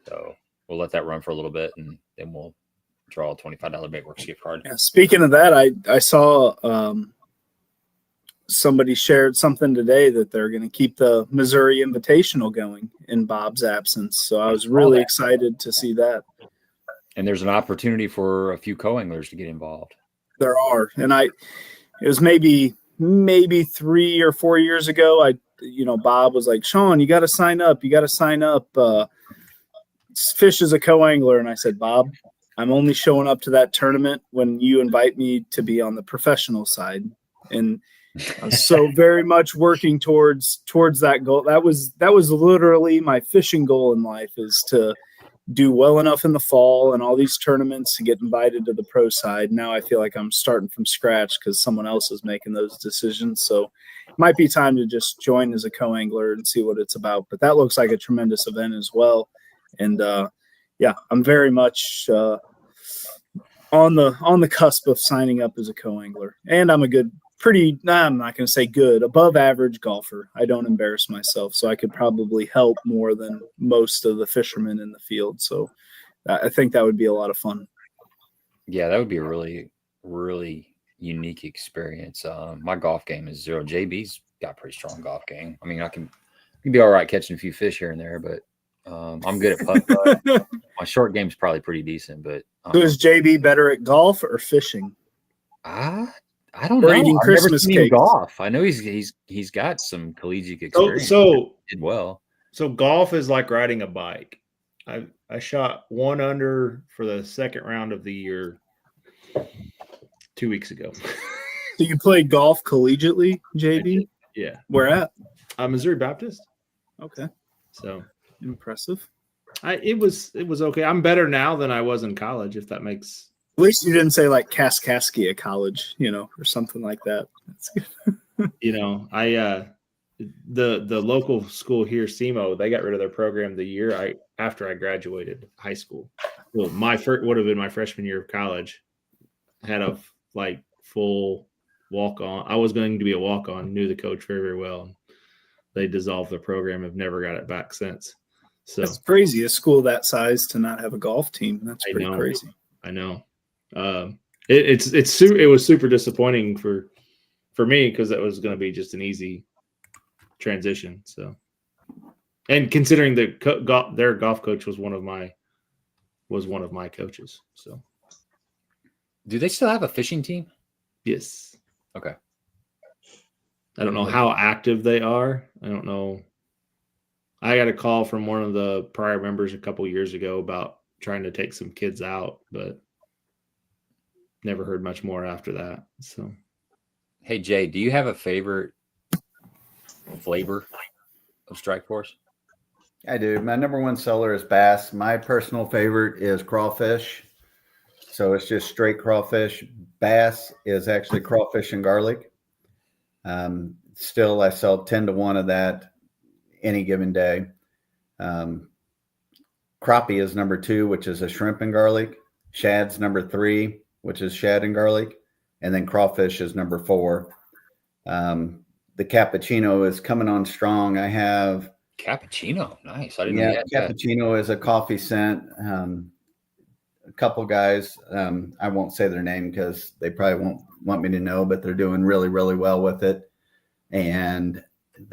So we'll let that run for a little bit, and then we'll draw a $25 Baitworks gift card.
Yeah, speaking of that, I saw somebody shared something today that they're going to keep the Missouri Invitational going in Bob's absence. So I was really excited to see that.
And there's an opportunity for a few co-anglers to get involved.
There are, and it was maybe 3 or 4 years ago. Bob was like, Sean, you got to sign up. You got to sign up. Fish as a co-angler. And I said, Bob, I'm only showing up to that tournament when you invite me to be on the professional side. And I was so very much working towards that goal. That was literally my fishing goal in life, is to do well enough in the fall and all these tournaments to get invited to the pro side. Now I feel like I'm starting from scratch because someone else is making those decisions. So it might be time to just join as a co-angler and see what it's about. But that looks like a tremendous event as well. And I'm very much on the cusp of signing up as a co-angler. And I'm I'm not going to say good, above average golfer. I don't embarrass myself, so I could probably help more than most of the fishermen in the field. So I think that would be a lot of fun.
Yeah, that would be a really, really unique experience. My golf game is zero. JB's got a pretty strong golf game. I mean, I can be all right catching a few fish here and there, but I'm good at putt. My short game's probably pretty decent, but
so is JB better at golf or fishing?
I don't know.
Eating
I've
Christmas
never seen him
cakes.
golf. I know he's got some collegiate experience.
So
He did well.
So golf is like riding a bike. I shot 1 under for the second round of the year 2 weeks ago.
So you played golf collegiately, JB?
Yeah.
Where at?
Missouri Baptist.
Okay.
So
Impressive.
it was okay. I'm better now than I was in college, if that makes.
At least you didn't say like Kaskaskia College, or something like that. That's good.
The local school here, SEMO, they got rid of their program the year after I graduated high school. Well, would have been my freshman year of college. Had a full walk on. I was going to be a walk on. Knew the coach very, very well. They dissolved the program. Have never got it back since. So
that's crazy. A school that size to not have a golf team. That's pretty crazy.
I know. It was super disappointing for me because that was going to be just an easy transition. So, and considering their golf coach was one of my coaches. So,
do they still have a fishing team?
Yes.
Okay.
I don't know how active they are. I don't know. I got a call from one of the prior members a couple years ago about trying to take some kids out, but never heard much more after that. So,
hey Jay, do you have a favorite flavor of Strike Force?
I do. My number one seller is bass. My personal favorite is crawfish. So it's just straight crawfish. Bass is actually crawfish and garlic. Still, I sell 10 to 1 of that any given day. Crappie is number 2, which is a shrimp and garlic. Shad's number 3, which is shad and garlic. And then crawfish is number 4. The cappuccino is coming on strong. I have
cappuccino. Nice. I didn't know you had
cappuccino is a coffee scent. A couple guys, I won't say their name because they probably won't want me to know, but they're doing really, really well with it. And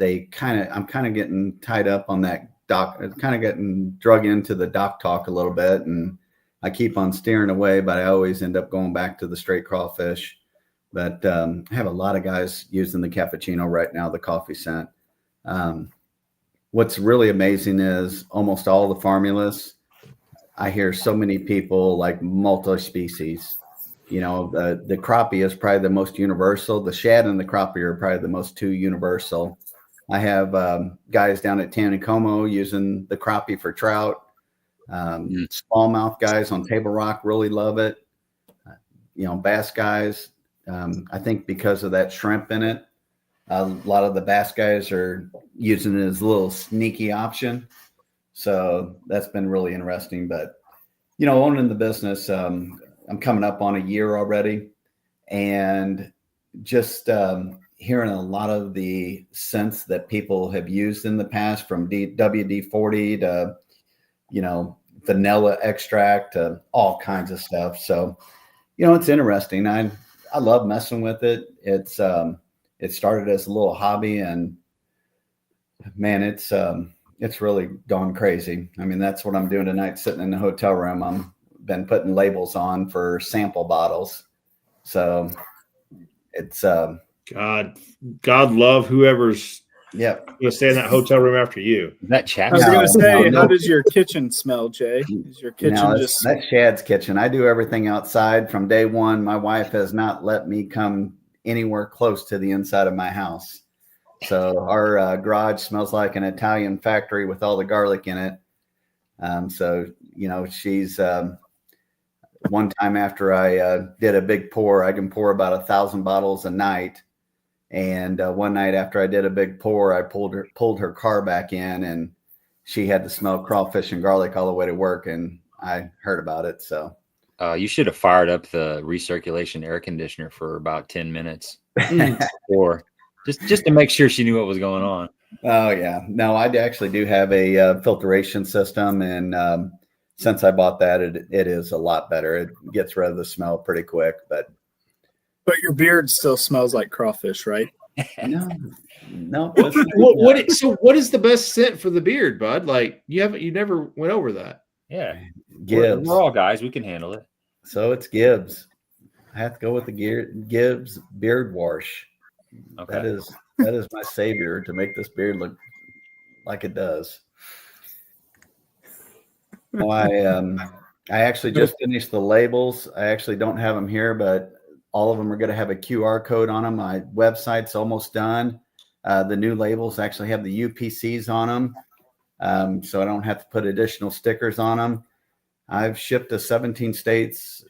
I'm kind of getting tied up on that kind of getting drug into the dock talk a little bit. And I keep on steering away, but I always end up going back to the straight crawfish. But I have a lot of guys using the cappuccino right now, the coffee scent. What's really amazing is almost all the formulas, I hear so many people like multi-species. The crappie is probably the most universal. The shad and the crappie are probably the most 2 universal. I have guys down at Taneycomo using the crappie for trout. Smallmouth guys on Table Rock really love it. Bass guys, I think because of that shrimp in it, a lot of the bass guys are using it as a little sneaky option. So that's been really interesting. But, owning the business, I'm coming up on a year already. And just hearing a lot of the scents that people have used in the past, from WD-40 to, vanilla extract to all kinds of stuff. So, it's interesting. I love messing with it. It started as a little hobby, and man, it's really gone crazy. I mean, that's what I'm doing tonight, sitting in the hotel room. I'm been putting labels on for sample bottles. So it's
God love whoever's
yep.
going to stay in that hotel room after you.
That chat.
I was going to say,
no.
How does your kitchen smell, Jay? Is your kitchen
that's Shad's kitchen. I do everything outside from day one. My wife has not let me come anywhere close to the inside of my house. So our garage smells like an Italian factory with all the garlic in it. So, she's one time after I did a big pour, I can pour about 1,000 bottles a night. And one night after I did a big pour, I pulled her car back in, and she had to smell crawfish and garlic all the way to work. And I heard about it. So
you should have fired up the recirculation air conditioner for about 10 minutes or just to make sure she knew what was going on.
Oh yeah. No, I actually do have a filtration system. And since I bought that, it is a lot better. It gets rid of the smell pretty quick, but
your beard still smells like crawfish, right?
No.
So what is the best scent for the beard, bud? Like you never went over that.
Yeah.
Gibbs.
We're all guys. We can handle it.
So it's Gibbs. I have to go with the Gibbs beard wash.
Okay.
That is my savior to make this beard look like it does. Well, I actually just finished the labels. I actually don't have them here, but all of them are going to have a QR code on them. My website's almost done. The new labels actually have the UPCs on them, so I don't have to put additional stickers on them. I've shipped to 17 states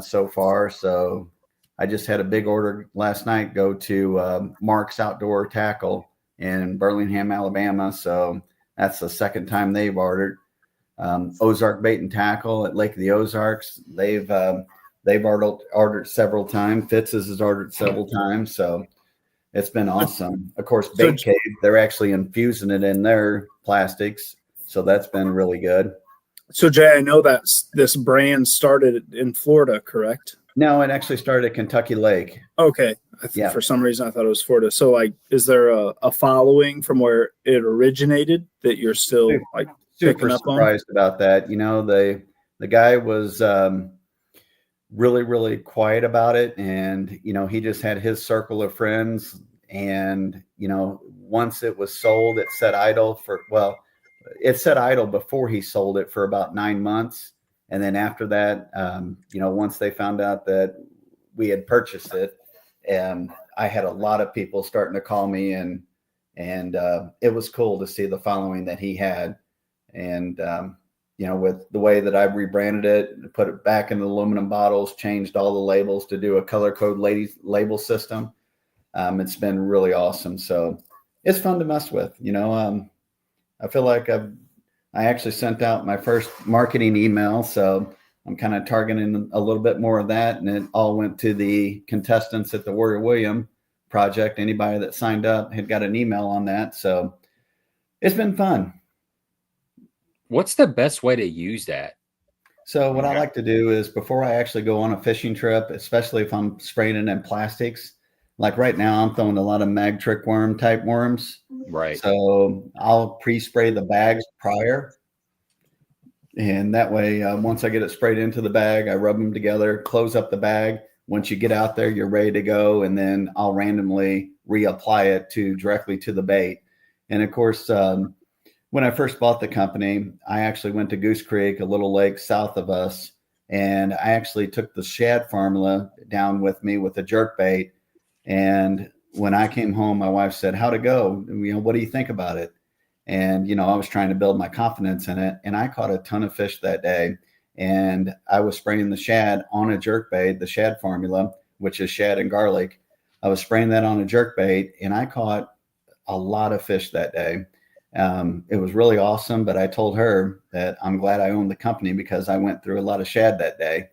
so far, so I just had a big order last night go to Mark's Outdoor Tackle in Burlingame, Alabama. So that's the second time they've ordered. Ozark Bait and Tackle at Lake of the Ozarks. They've ordered several times. Fitz's has ordered several times. So it's been awesome. Of course, Bait Cave, they're actually infusing it in their plastics. So that's been really good.
So Jay, I know that this brand started in Florida, correct?
No, it actually started at Kentucky Lake.
Okay. For some reason I thought it was Florida. So is there a following from where it originated that you're still
super surprised about that? The guy was really, really quiet about it. And, he just had his circle of friends. And, once it was sold, it sat idle before he sold it for about 9 months. And then after that, once they found out that we had purchased it, I had a lot of people starting to call me, and it was cool to see the following that he had. And, with the way that I rebranded it, put it back in the aluminum bottles, changed all the labels to do a color code label system. It's been really awesome. So it's fun to mess with, I feel like I actually sent out my first marketing email, so I'm kind of targeting a little bit more of that, and it all went to the contestants at the Warrior William project. Anybody that signed up had got an email on that, so it's been fun.
What's the best way to use that?
So what I like to do is before I actually go on a fishing trip, especially if I'm spraying it in plastics, like right now I'm throwing a lot of mag trick worm type worms.
Right.
So I'll pre-spray the bags prior. And that way, once I get it sprayed into the bag, I rub them together, close up the bag. Once you get out there, you're ready to go. And then I'll randomly reapply it directly to the bait. And of course, when I first bought the company, I actually went to Goose Creek, a little lake south of us. And I actually took the shad formula down with me with the jerk bait. And when I came home, my wife said, "How'd it go? What do you think about it?" And, I was trying to build my confidence in it. And I caught a ton of fish that day. And I was spraying the shad on a jerkbait, the shad formula, which is shad and garlic. I was spraying that on a jerkbait, and I caught a lot of fish that day. It was really awesome. But I told her that I'm glad I owned the company because I went through a lot of shad that day.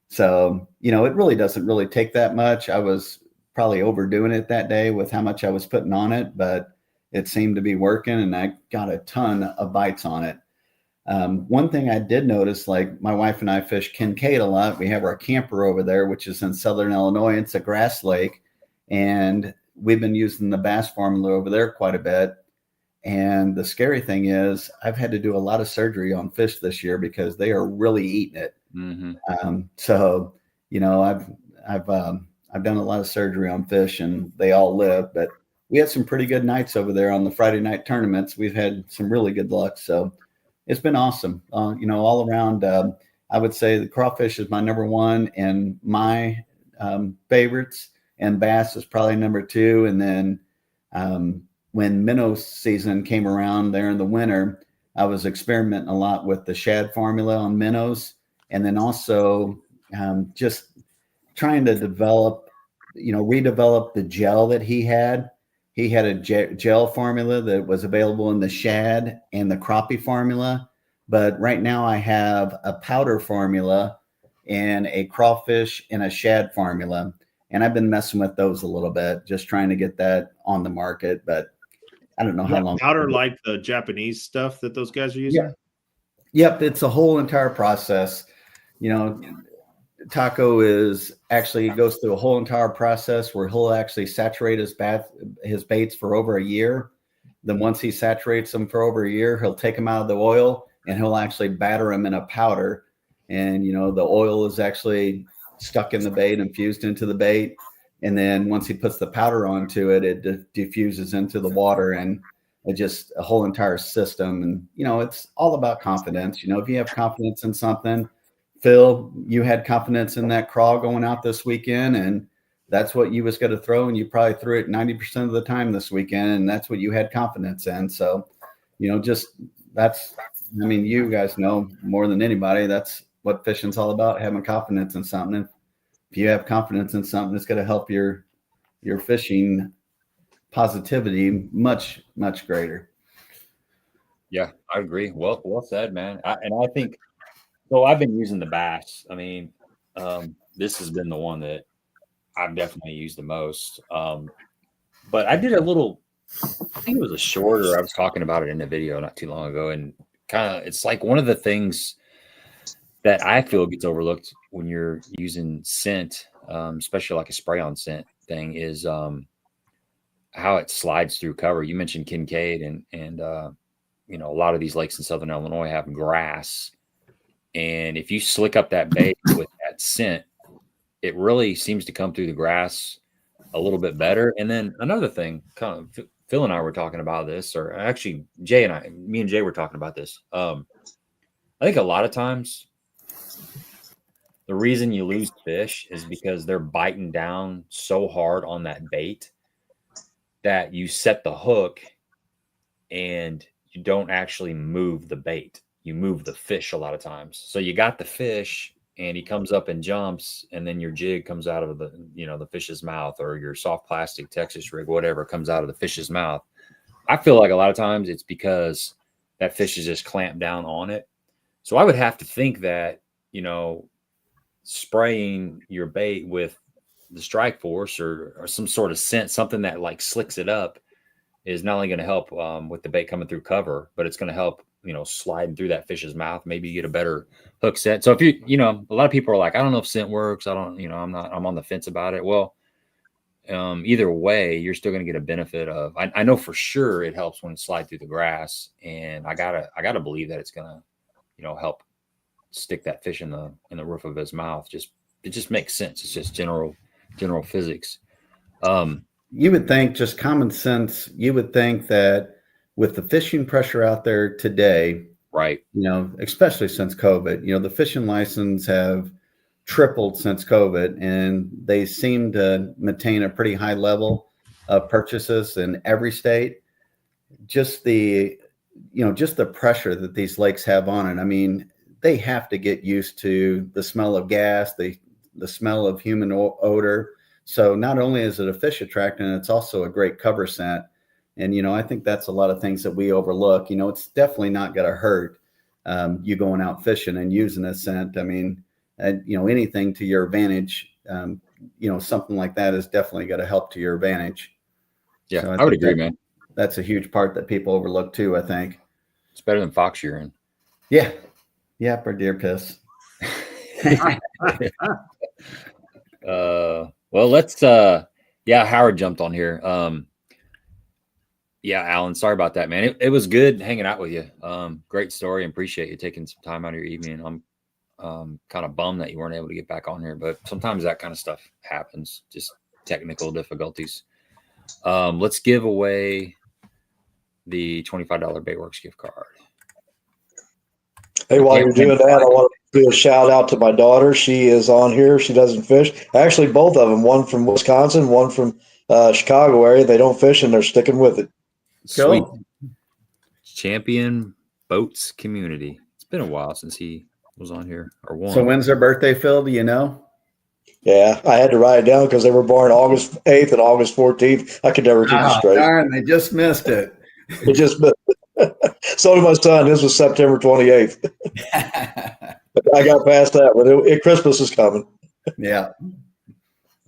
So, it really doesn't really take that much. I was probably overdoing it that day with how much I was putting on it, but it seemed to be working, and I got a ton of bites on it. One thing I did notice, like my wife and I fish Kincaid a lot. We have our camper over there, which is in Southern Illinois. It's a grass lake, and we've been using the bass formula over there quite a bit. And the scary thing is I've had to do a lot of surgery on fish this year because they are really eating it. Mm-hmm. So, I've done a lot of surgery on fish, and they all live, but we had some pretty good nights over there on the Friday night tournaments. We've had some really good luck. So it's been awesome. All around, I would say the crawfish is my number one and my favorites, and bass is probably number two. And then when minnow season came around there in the winter, I was experimenting a lot with the shad formula on minnows, and then also just trying to redevelop the gel that he had. He had a gel formula that was available in the shad and the crappie formula. But right now I have a powder formula and a crawfish and a shad formula. And I've been messing with those a little bit, just trying to get that on the market. But I don't know how long.
Powder like the Japanese stuff that those guys are using?
Yeah. Yep. It's a whole entire process. Taco goes through a whole entire process where he'll actually saturate his baits for over a year. Then once he saturates them for over a year, he'll take them out of the oil and he'll actually batter them in a powder. And, the oil is actually stuck in the bait, infused into the bait. And then once he puts the powder onto it, it diffuses into the water, and it just a whole entire system. And, it's all about confidence. If you have confidence in something, Phil, you had confidence in that craw going out this weekend, and that's what you was going to throw, and you probably threw it 90% of the time this weekend, and that's what you had confidence in. So, you guys know more than anybody, that's what fishing's all about, having confidence in something. And if you have confidence in something, it's going to help your fishing positivity much, much greater.
Yeah, I agree. Well said, man. I think, so I've been using the bass. I mean, this has been the one that I've definitely used the most. But I did I think it was a shorter. I was talking about it in a video not too long ago, and it's like one of the things that I feel gets overlooked when you're using scent, especially like a spray-on scent thing, is how it slides through cover. You mentioned Kincaid, and a lot of these lakes in Southern Illinois have grass. And if you slick up that bait with that scent, it really seems to come through the grass a little bit better. And then another thing, Phil and I were talking about this, or actually me and Jay were talking about this. I think a lot of times the reason you lose fish is because they're biting down so hard on that bait that you set the hook and you don't actually move the bait. You move the fish a lot of times. So you got the fish and he comes up and jumps, and then your jig comes out of the fish's mouth, or your soft plastic Texas rig, whatever, comes out of the fish's mouth. I feel like a lot of times it's because that fish is just clamped down on it. So I would have to think that, spraying your bait with the Strike Force or some sort of scent, something that like slicks it up, is not only going to help with the bait coming through cover, but it's going to help, sliding through that fish's mouth. Maybe you get a better hook set. So if a lot of people are like, I don't know if scent works. I'm on the fence about it. Well, either way, you're still going to get a benefit of, I know for sure it helps when it slides through the grass, and I gotta believe that it's going to, help stick that fish in the roof of his mouth. It just makes sense. It's just general physics.
You would think, just common sense, you would think that with the fishing pressure out there today,
right,
especially since COVID, the fishing license have tripled since COVID, and they seem to maintain a pretty high level of purchases in every state. Just the pressure that these lakes have on it. I mean, they have to get used to the smell of gas, the smell of human odor. So not only is it a fish attractant, it's also a great cover scent. And, I think that's a lot of things that we overlook. It's definitely not going to hurt you going out fishing and using a scent. I mean, anything to your advantage, something like that is definitely going to help to your advantage.
Yeah,
So
I would agree, man.
That's a huge part that people overlook too, I think.
It's better than fox urine.
Yeah. Yeah, or deer piss.
Well, let's Howard jumped on here. Alan, sorry about that, man. It was good hanging out with you. Great story, and appreciate you taking some time out of your evening. I'm kind of bummed that you weren't able to get back on here, but sometimes that kind of stuff happens, just technical difficulties. Let's give away the $25 Baitworks gift card.
Hey, while you're doing that, I want to do a shout out to my daughter. She is on here. She doesn't fish. Actually, both of them, one from Wisconsin, one from Chicago area. They don't fish and they're sticking with it.
Sweet. Champion Boats Community. It's been a while since he was on here or won.
So when's their birthday, Phil? Do you know?
Yeah, I had to write it down because they were born August 8th and August 14th. I could never keep it straight.
Darn, they just missed it.
They just missed it. So did my son. His was September 28th. I got past that, but Christmas is coming.
Yeah.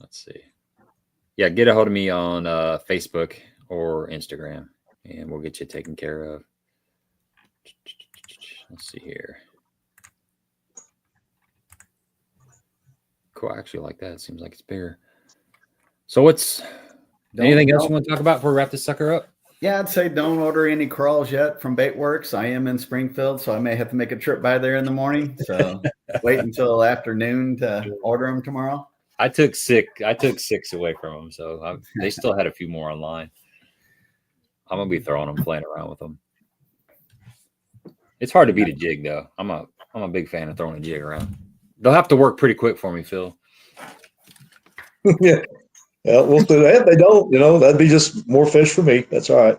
Let's see. Yeah, get a hold of me on Facebook or Instagram, and we'll get you taken care of. Let's see here. Cool. I actually like that. It seems like it's bigger. So anything else you want to talk about before we wrap this sucker up?
Yeah, I'd say don't order any crawls yet from Baitworks. I am in Springfield, so I may have to make a trip by there in the morning. So wait until afternoon to order them tomorrow.
I took 6 away from them, so they still had a few more online. I'm gonna be throwing them, playing around with them. It's hard to beat a jig, though. I'm a big fan of throwing a jig around. They'll have to work pretty quick for me, Phil.
Yeah. Yeah, we'll do that. If they don't, that'd be just more fish for me. That's all right.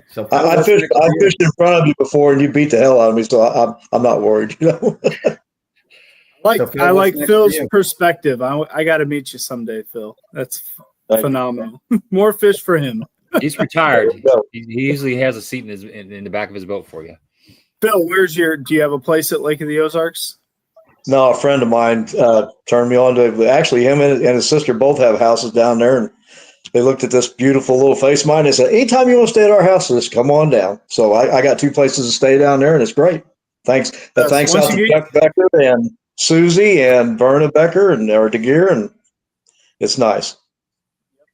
So
I fished in front of you before, and you beat the hell out of me, so I'm not worried.
I like Phil's perspective. I got to meet you someday, Phil. That's phenomenal. More fish for him.
He's retired. He usually has a seat in the back of his boat for you.
Phil, do you have a place at Lake of the Ozarks?
No, a friend of mine turned me on to actually him and his sister both have houses down there, and they looked at this beautiful little face of mine and said, anytime you want to stay at our house, just come on down. So I got 2 places to stay down there, and it's great. Thanks out to Chuck Becker and Susie and Verna Becker and DeGear, and it's nice.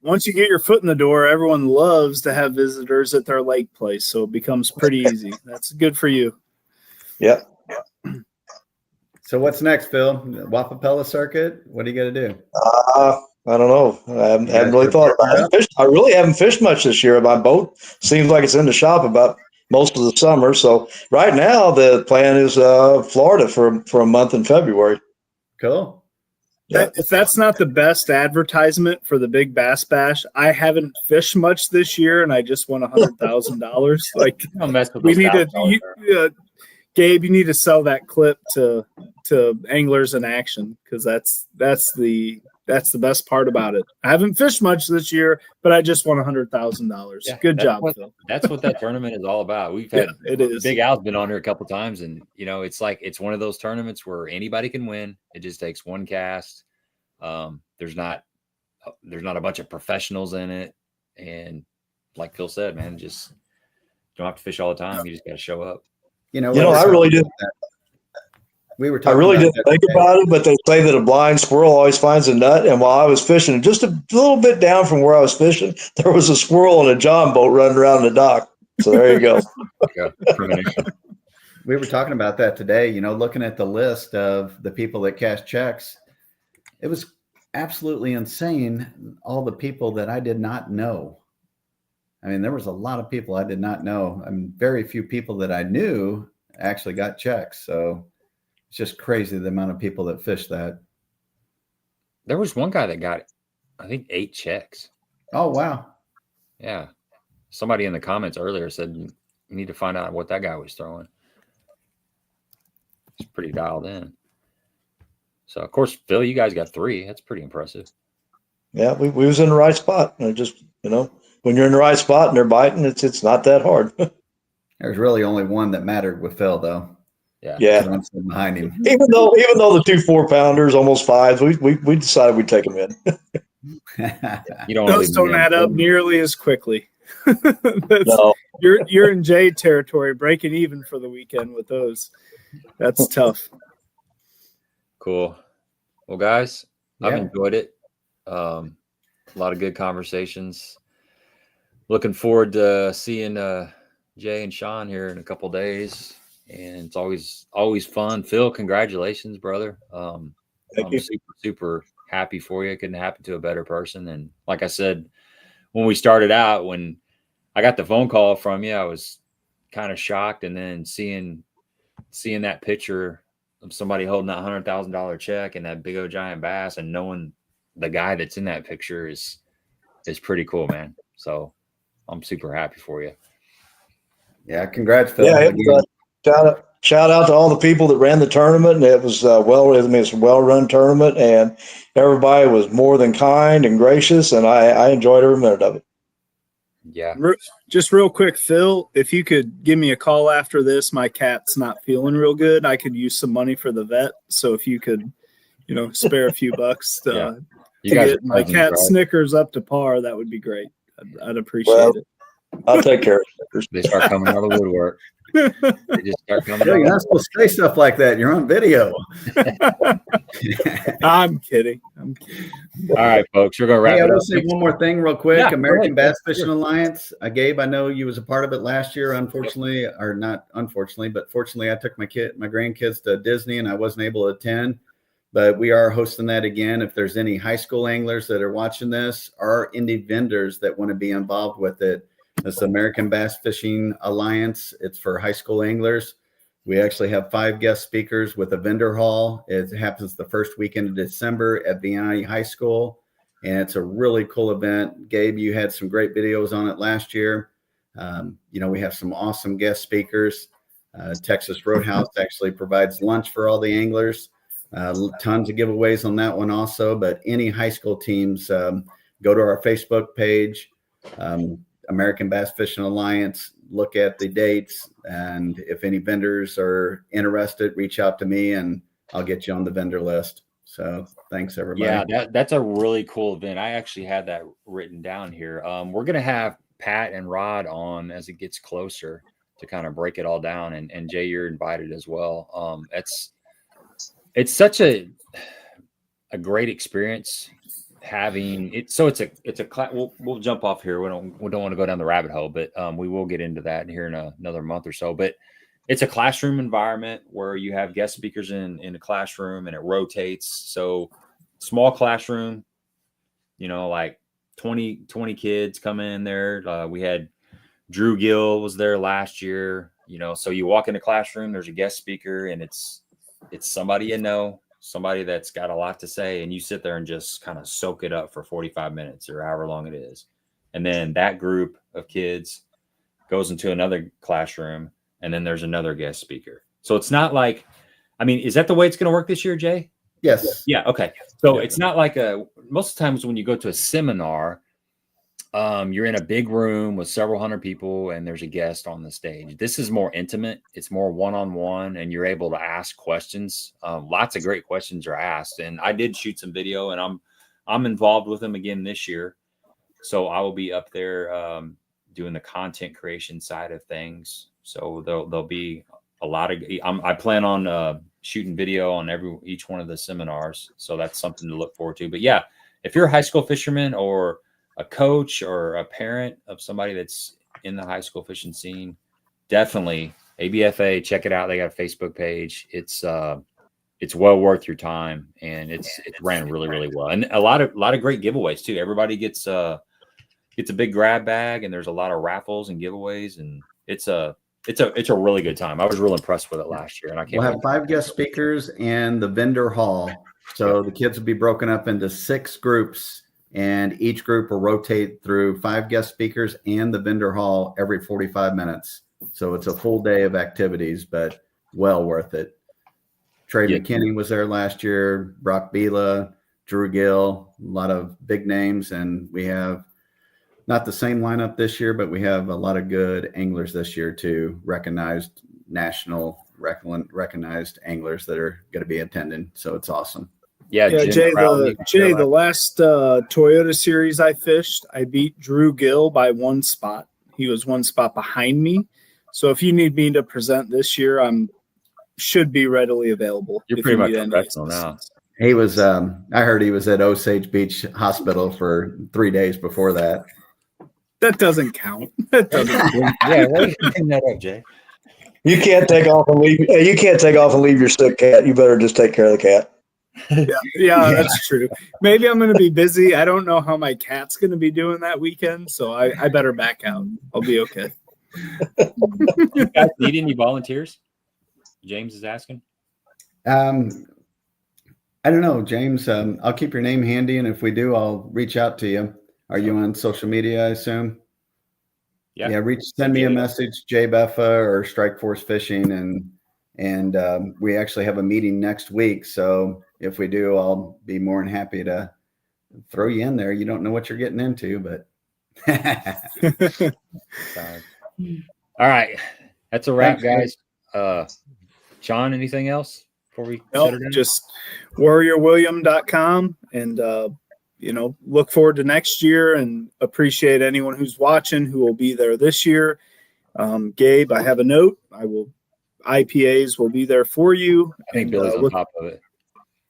Once you get your foot in the door, everyone loves to have visitors at their lake place, so it becomes pretty easy. That's good for you.
Yeah.
So what's next, Phil? Wapapella circuit? What are you going to do?
I don't know. I haven't really thought about it. I really haven't fished much this year. My boat seems like it's in the shop about most of the summer. So right now the plan is Florida for a month in February.
Cool.
Yeah. If that's not the best advertisement for the Big Bass Bash, I haven't fished much this year, and I just won $100,000. Like, we need to. Gabe, you need to sell that clip to anglers in action, because that's the best part about it. I haven't fished much this year, but I just won $100,000. Yeah, good job, Phil.
That's what that tournament is all about. We've had
it is.
Big Al's been on here a couple times, and it's one of those tournaments where anybody can win. It just takes one cast. There's not a bunch of professionals in it, and like Phil said, man, just don't have to fish all the time. You just got to show up.
I really didn't. I really didn't think about it, but they say that a blind squirrel always finds a nut. And while I was fishing, just a little bit down from where I was fishing, there was a squirrel on a John boat running around the dock. So there you go.
We were talking about that today. Looking at the list of the people that cash checks, it was absolutely insane. All the people that I did not know. I mean, there was a lot of people I did not know. I mean, very few people that I knew actually got checks. So it's just crazy the amount of people that fish that.
There was one guy that got, I think, 8 checks.
Oh, wow.
Yeah. Somebody in the comments earlier said you need to find out what that guy was throwing. It's pretty dialed in. So, of course, Phil, you guys got 3. That's pretty impressive.
Yeah, we was in the right spot. And just, when you're in the right spot and they're biting, it's not that hard.
There's really only one that mattered with Phil, though.
Yeah.
I'm sitting behind him.
Even though the 2 4-pounders, almost 5s, we decided we'd take them in.
You don't
Those don't add up nearly as quickly.
No.
You're in J territory, breaking even for the weekend with those. That's tough.
Cool. Well, guys, I've
Yeah.
enjoyed it. A lot of good conversations. Looking forward to seeing Jay and Sean here in a couple days. And it's always fun. Phil, congratulations, brother. I'm
you.
super happy for you. It couldn't happen to a better person. And like I said, when we started out, when I got the phone call from you, I was kind of shocked. And then seeing that picture of somebody holding that $100,000 check and that big old giant bass, and knowing the guy that's in that picture is pretty cool, man. So I'm super happy for you.
Yeah, congrats, Phil.
Yeah, shout out to all the people that ran the tournament. It was it's a well-run tournament, and everybody was more than kind and gracious, and I enjoyed every minute of it.
Yeah.
Just real quick, Phil, if you could give me a call after this, my cat's not feeling real good. I could use some money for the vet. So if you could, spare a few bucks to get my cat Snickers up to par, that would be great. I'd appreciate it.
I'll take care of Snickers.
They start coming out of the woodwork. They just start coming
You're not supposed to say stuff like that. You're on video.
I'm kidding.
All right, folks, we're going to wrap it up.
I will say one more thing real quick.
Yeah,
American Bass Fishing Alliance. Gabe, I know you was a part of it last year, unfortunately, or not unfortunately, but fortunately, I took my grandkids to Disney and I wasn't able to attend. But we are hosting that again. If there's any high school anglers that are watching this, or indie vendors that want to be involved with it, it's the American Bass Fishing Alliance. It's for high school anglers. We actually have 5 guest speakers with a vendor hall. It happens the first weekend of December at Vienna High School. And it's a really cool event. Gabe, you had some great videos on it last year. We have some awesome guest speakers. Texas Roadhouse actually provides lunch for all the anglers. Tons of giveaways on that one also. But any high school teams, go to our Facebook page, American Bass Fishing Alliance, look at the dates, and if any vendors are interested, reach out to me and I'll get you on the vendor list. So thanks, everybody.
Yeah, that's a really cool event. I actually had that written down here. We're going to have Pat and Rod on as it gets closer to kind of break it all down. And Jay, you're invited as well. It's such a great experience having it. So it's a class. We'll jump off here. We don't want to go down the rabbit hole, but we will get into that here in another month or so. But it's a classroom environment where you have guest speakers in a classroom and it rotates. So small classroom, like 20 kids come in there. We had Drew Gill was there last year, so you walk in the classroom, there's a guest speaker, and it's somebody somebody that's got a lot to say, and you sit there and just kind of soak it up for 45 minutes or however long it is. And then that group of kids goes into another classroom, and then there's another guest speaker. So it's not like, is that the way it's going to work this year, Jay?
Yes.
Yeah. Okay. So it's not like most of the times when you go to a seminar, you're in a big room with several hundred people and there's a guest on the stage. This is more intimate. It's more one-on-one, and you're able to ask questions. Lots of great questions are asked, and I did shoot some video, and I'm involved with them again this year. So I will be up there doing the content creation side of things. So there'll be a lot of, I plan on shooting video on each one of the seminars. So that's something to look forward to. But yeah, if you're a high school fisherman or a coach or a parent of somebody that's in the high school fishing scene, definitely ABFA, check it out. They got a Facebook page. It's well worth your time, and it's ran really, really well. And a lot of great giveaways too. Everybody gets a big grab bag, and there's a lot of raffles and giveaways, and it's a really good time. I was real impressed with it last year, and I can't.
We'll have 5 guest speakers and the vendor hall. So the kids will be broken up into 6 groups And each group will rotate through 5 guest speakers and the vendor hall every 45 minutes. So it's a full day of activities, but well worth it. Trey McKinney was there last year, Brock Bila, Drew Gill, a lot of big names. And we have not the same lineup this year, but we have a lot of good anglers this year too, recognized anglers that are going to be attending. So it's awesome.
Yeah, Jay, the last Toyota series I fished, I beat Drew Gill by 1 spot. He was 1 spot behind me. So if you need me to present this year, should be readily available.
You're pretty much professional now.
He was, I heard he was at Osage Beach Hospital for 3 days before that.
That doesn't count. That doesn't count.
Yeah, why did you bring that up, Jay?
You can't take off and leave. You can't take off and leave your sick cat. You better just take care of the cat.
Yeah, that's true. Maybe I'm going to be busy. I don't know how my cat's going to be doing that weekend, so I better back out. I'll be okay.
You guys need any volunteers? James is asking.
I don't know, James. I'll keep your name handy, and if we do, I'll reach out to you. Are you on social media, I assume? Yeah. Send me a message, Jay Beffa or Strike Force Fishing, and we actually have a meeting next week. So if we do, I'll be more than happy to throw you in there. You don't know what you're getting into, but.
All right, that's a wrap, guys. Sean, anything else before we?
No, just warriorwilliam.com and. Look forward to next year and appreciate anyone who's watching who will be there this year. Gabe, I have a note. IPAs will be there for you.
I think Billy's on top of it.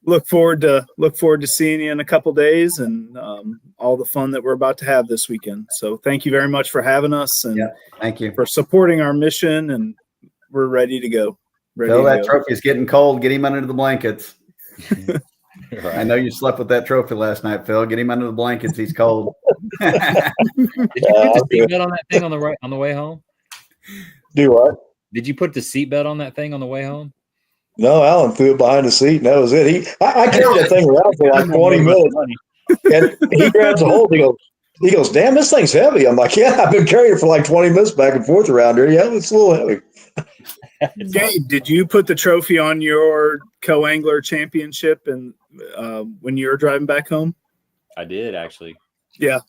Look forward to seeing you in a couple days and all the fun that we're about to have this weekend. So thank you very much for having us and
thank you
for supporting our mission. And we're ready to go.
Phil, that trophy's getting cold. Get him under the blankets. Right. I know you slept with that trophy last night, Phil. Get him under the blankets. He's cold.
Did you put the seatbelt on that thing on the way home?
Do what?
Did you put the seatbelt on that thing on the way home?
No, Alan threw it behind the seat, and that was it. I carried that thing around for like 20 minutes, and he grabs a hold. He goes, "Damn, this thing's heavy." I'm like, "Yeah, I've been carrying it for like 20 minutes back and forth around here. Yeah, it's a little heavy."
Gabe, did you put the trophy on your co-angler championship and when you were driving back home?
I did, actually.
Yeah,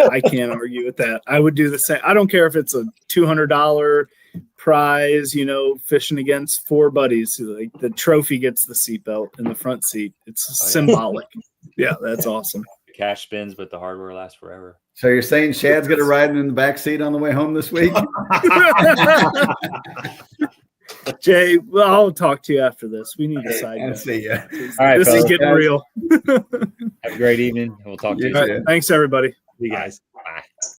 I can't argue with that. I would do the same. I don't care if it's a $200 prize, fishing against 4 buddies. Like the trophy gets the seatbelt in the front seat. It's symbolic. Yeah, that's awesome.
The cash spins, but the hardware lasts forever.
So you're saying Shad's going to ride in the back seat on the way home this week?
Jay, well, I'll talk to you after this. We need to side.
I'll see you.
All right,
this is getting real.
Have a great evening. We'll talk to you soon.
Thanks, everybody.
See you guys. Bye.